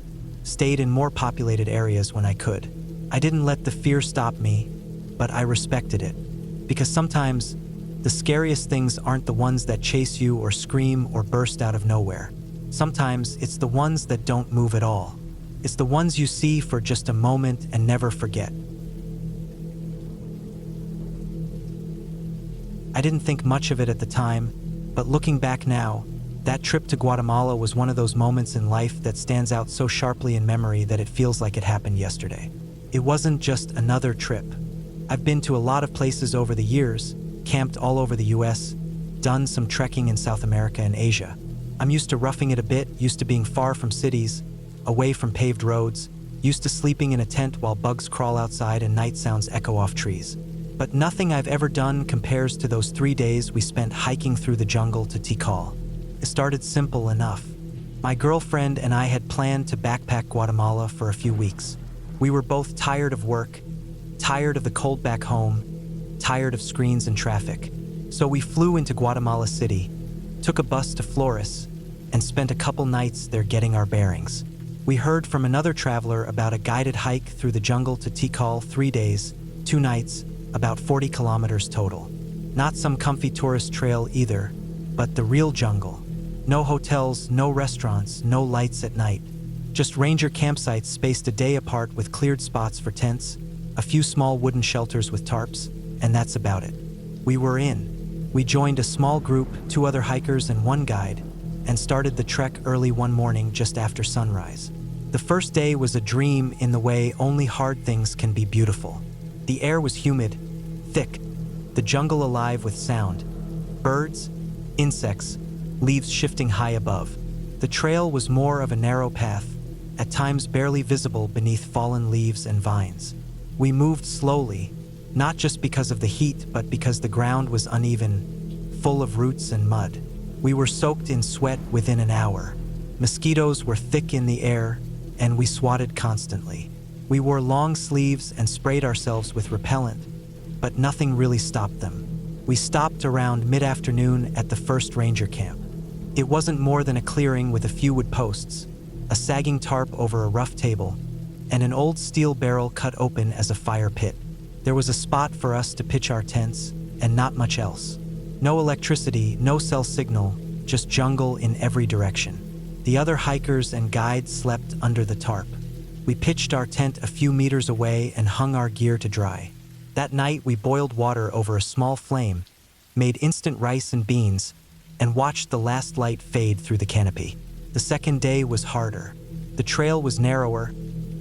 stayed in more populated areas when I could. I didn't let the fear stop me, but I respected it. Because sometimes, the scariest things aren't the ones that chase you or scream or burst out of nowhere. Sometimes it's the ones that don't move at all. It's the ones you see for just a moment and never forget. I didn't think much of it at the time, but looking back now, that trip to Guatemala was one of those moments in life that stands out so sharply in memory that it feels like it happened yesterday. It wasn't just another trip. I've been to a lot of places over the years, camped all over the US, done some trekking in South America and Asia. I'm used to roughing it a bit, used to being far from cities, away from paved roads, used to sleeping in a tent while bugs crawl outside and night sounds echo off trees. But nothing I've ever done compares to those 3 days we spent hiking through the jungle to Tikal. It started simple enough. My girlfriend and I had planned to backpack Guatemala for a few weeks. We were both tired of work, tired of the cold back home, tired of screens and traffic. So we flew into Guatemala City, took a bus to Flores, and spent a couple nights there getting our bearings. We heard from another traveler about a guided hike through the jungle to Tikal, 3 days, 2 nights, about 40 kilometers total. Not some comfy tourist trail either, but the real jungle. No hotels, no restaurants, no lights at night. Just ranger campsites spaced a day apart with cleared spots for tents, a few small wooden shelters with tarps, and that's about it. We were in. We joined a small group, 2 other hikers and 1 guide, and started the trek early one morning just after sunrise. The first day was a dream in the way only hard things can be beautiful. The air was humid, thick, the jungle alive with sound. Birds, insects, leaves shifting high above. The trail was more of a narrow path, at times barely visible beneath fallen leaves and vines. We moved slowly, not just because of the heat, but because the ground was uneven, full of roots and mud. We were soaked in sweat within an hour. Mosquitoes were thick in the air, and we swatted constantly. We wore long sleeves and sprayed ourselves with repellent, but nothing really stopped them. We stopped around mid-afternoon at the first ranger camp. It wasn't more than a clearing with a few wood posts, a sagging tarp over a rough table, and an old steel barrel cut open as a fire pit. There was a spot for us to pitch our tents, and not much else. No electricity, no cell signal, just jungle in every direction. The other hikers and guides slept under the tarp. We pitched our tent a few meters away and hung our gear to dry. That night we boiled water over a small flame made instant rice and beans, and watched the last light fade through the canopy. The second day was harder. The trail was narrower,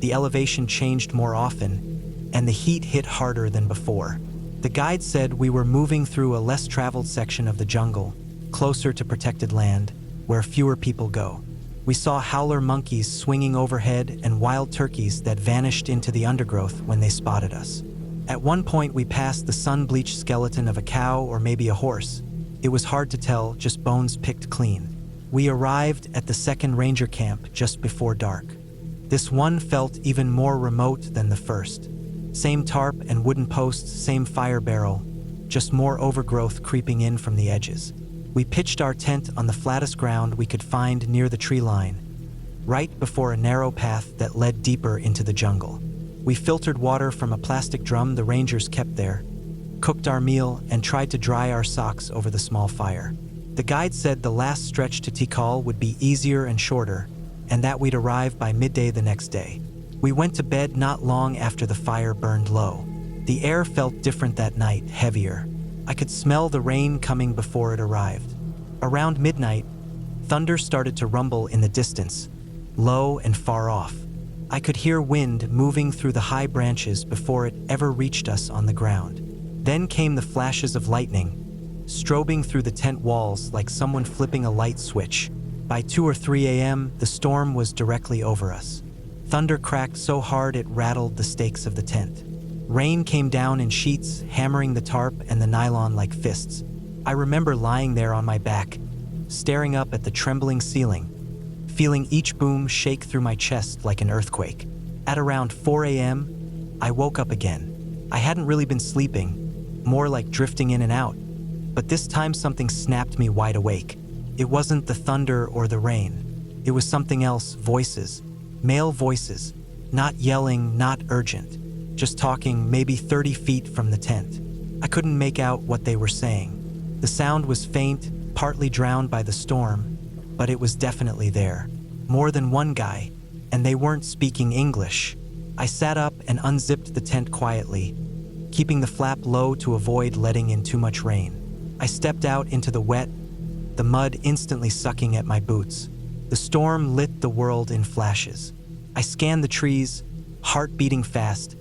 the elevation changed more often, and the heat hit harder than before. The guide said we were moving through a less traveled section of the jungle, closer to protected land, where fewer people go. We saw howler monkeys swinging overhead and wild turkeys that vanished into the undergrowth when they spotted us. At one point we passed the sun-bleached skeleton of a cow or maybe a horse. It was hard to tell, just bones picked clean. We arrived at the second ranger camp just before dark. This one felt even more remote than the first. Same tarp and wooden posts, same fire barrel, just more overgrowth creeping in from the edges. We pitched our tent on the flattest ground we could find near the tree line, right before a narrow path that led deeper into the jungle. We filtered water from a plastic drum the rangers kept there, cooked our meal, and tried to dry our socks over the small fire. The guide said the last stretch to Tikal would be easier and shorter, and that we'd arrive by midday the next day. We went to bed not long after the fire burned low. The air felt different that night, heavier. I could smell the rain coming before it arrived. Around midnight, thunder started to rumble in the distance, low and far off. I could hear wind moving through the high branches before it ever reached us on the ground. Then came the flashes of lightning, strobing through the tent walls like someone flipping a light switch. By 2 or 3 a.m., the storm was directly over us. Thunder cracked so hard it rattled the stakes of the tent. Rain came down in sheets, hammering the tarp and the nylon like fists. I remember lying there on my back, staring up at the trembling ceiling, feeling each boom shake through my chest like an earthquake. At around 4 a.m., I woke up again. I hadn't really been sleeping, more like drifting in and out, but this time something snapped me wide awake. It wasn't the thunder or the rain. It was something else, voices, male voices, not yelling, not urgent. Just talking, maybe 30 feet from the tent. I couldn't make out what they were saying. The sound was faint, partly drowned by the storm, but it was definitely there. More than one guy, and they weren't speaking English. I sat up and unzipped the tent quietly, keeping the flap low to avoid letting in too much rain. I stepped out into the wet, the mud instantly sucking at my boots. The storm lit the world in flashes. I scanned the trees, heart beating fast,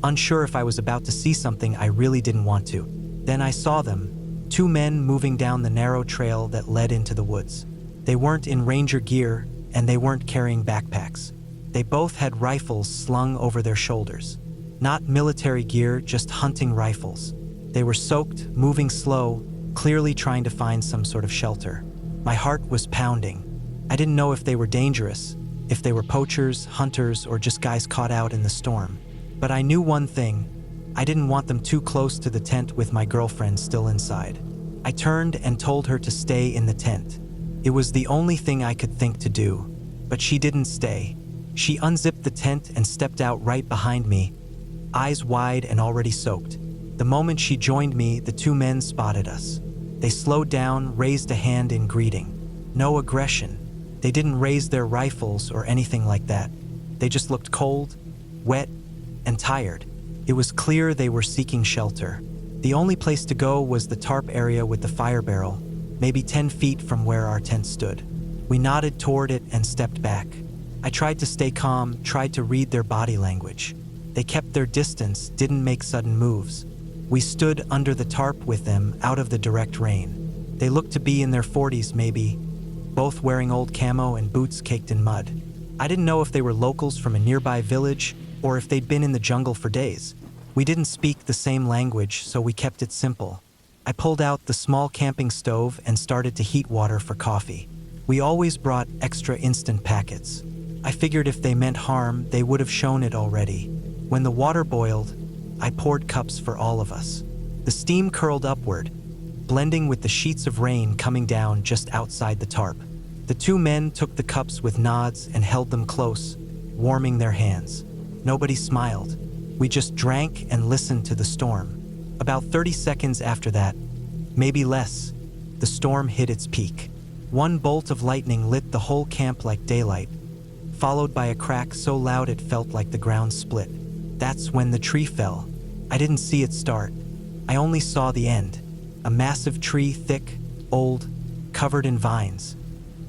unsure if I was about to see something I really didn't want to. Then I saw them, 2 men moving down the narrow trail that led into the woods. They weren't in ranger gear, and they weren't carrying backpacks. They both had rifles slung over their shoulders. Not military gear, just hunting rifles. They were soaked, moving slow, clearly trying to find some sort of shelter. My heart was pounding. I didn't know if they were dangerous, if they were poachers, hunters, or just guys caught out in the storm. But I knew one thing: I didn't want them too close to the tent with my girlfriend still inside. I turned and told her to stay in the tent. It was the only thing I could think to do, but she didn't stay. She unzipped the tent and stepped out right behind me, eyes wide and already soaked. The moment she joined me, the 2 men spotted us. They slowed down, raised a hand in greeting. No aggression. They didn't raise their rifles or anything like that. They just looked cold, wet, and tired. It was clear they were seeking shelter. The only place to go was the tarp area with the fire barrel, maybe 10 feet from where our tent stood. We nodded toward it and stepped back. I tried to stay calm, tried to read their body language. They kept their distance, didn't make sudden moves. We stood under the tarp with them, out of the direct rain. They looked to be in their 40s maybe, both wearing old camo and boots caked in mud. I didn't know if they were locals from a nearby village or if they'd been in the jungle for days. We didn't speak the same language, so we kept it simple. I pulled out the small camping stove and started to heat water for coffee. We always brought extra instant packets. I figured if they meant harm, they would have shown it already. When the water boiled, I poured cups for all of us. The steam curled upward, blending with the sheets of rain coming down just outside the tarp. The 2 men took the cups with nods and held them close, warming their hands. Nobody smiled. We just drank and listened to the storm. About 30 seconds after that, maybe less, the storm hit its peak. One bolt of lightning lit the whole camp like daylight, followed by a crack so loud it felt like the ground split. That's when the tree fell. I didn't see it start. I only saw the end. A massive tree, thick, old, covered in vines,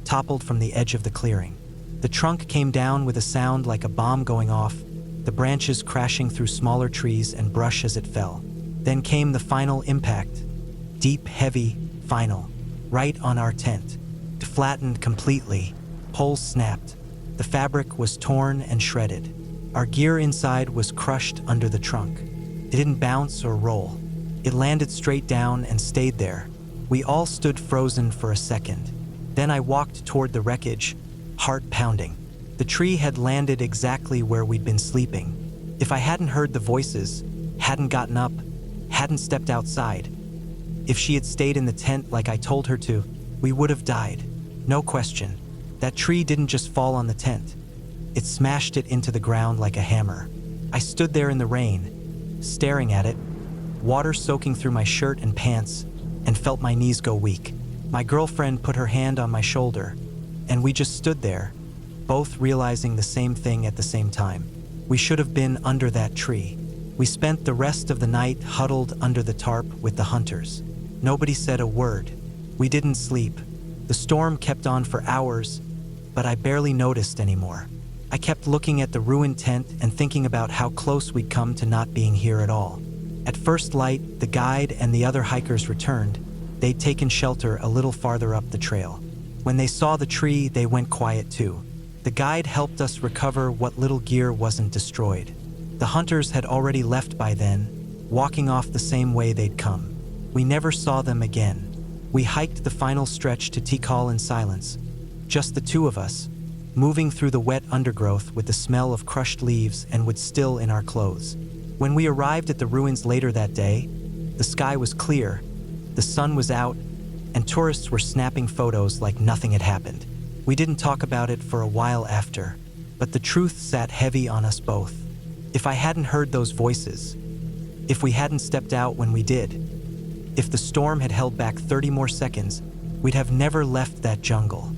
toppled from the edge of the clearing. The trunk came down with a sound like a bomb going off, the branches crashing through smaller trees and brush as it fell. Then came the final impact. Deep, heavy, final. Right on our tent. Flattened completely. Poles snapped. The fabric was torn and shredded. Our gear inside was crushed under the trunk. It didn't bounce or roll. It landed straight down and stayed there. We all stood frozen for a second. Then I walked toward the wreckage, heart pounding. The tree had landed exactly where we'd been sleeping. If I hadn't heard the voices, hadn't gotten up, hadn't stepped outside, if she had stayed in the tent like I told her to, we would have died. No question. That tree didn't just fall on the tent. It smashed it into the ground like a hammer. I stood there in the rain, staring at it, water soaking through my shirt and pants, and felt my knees go weak. My girlfriend put her hand on my shoulder, and we just stood there, both realizing the same thing at the same time. We should have been under that tree. We spent the rest of the night huddled under the tarp with the hunters. Nobody said a word. We didn't sleep. The storm kept on for hours, but I barely noticed anymore. I kept looking at the ruined tent and thinking about how close we'd come to not being here at all. At first light, the guide and the other hikers returned. They'd taken shelter a little farther up the trail. When they saw the tree, they went quiet too. The guide helped us recover what little gear wasn't destroyed. The hunters had already left by then, walking off the same way they'd come. We never saw them again. We hiked the final stretch to Tikal in silence, just the two of us, moving through the wet undergrowth with the smell of crushed leaves and wood still in our clothes. When we arrived at the ruins later that day, the sky was clear, the sun was out, and tourists were snapping photos like nothing had happened. We didn't talk about it for a while after, but the truth sat heavy on us both. If I hadn't heard those voices, if we hadn't stepped out when we did, if the storm had held back 30 more seconds, we'd have never left that jungle.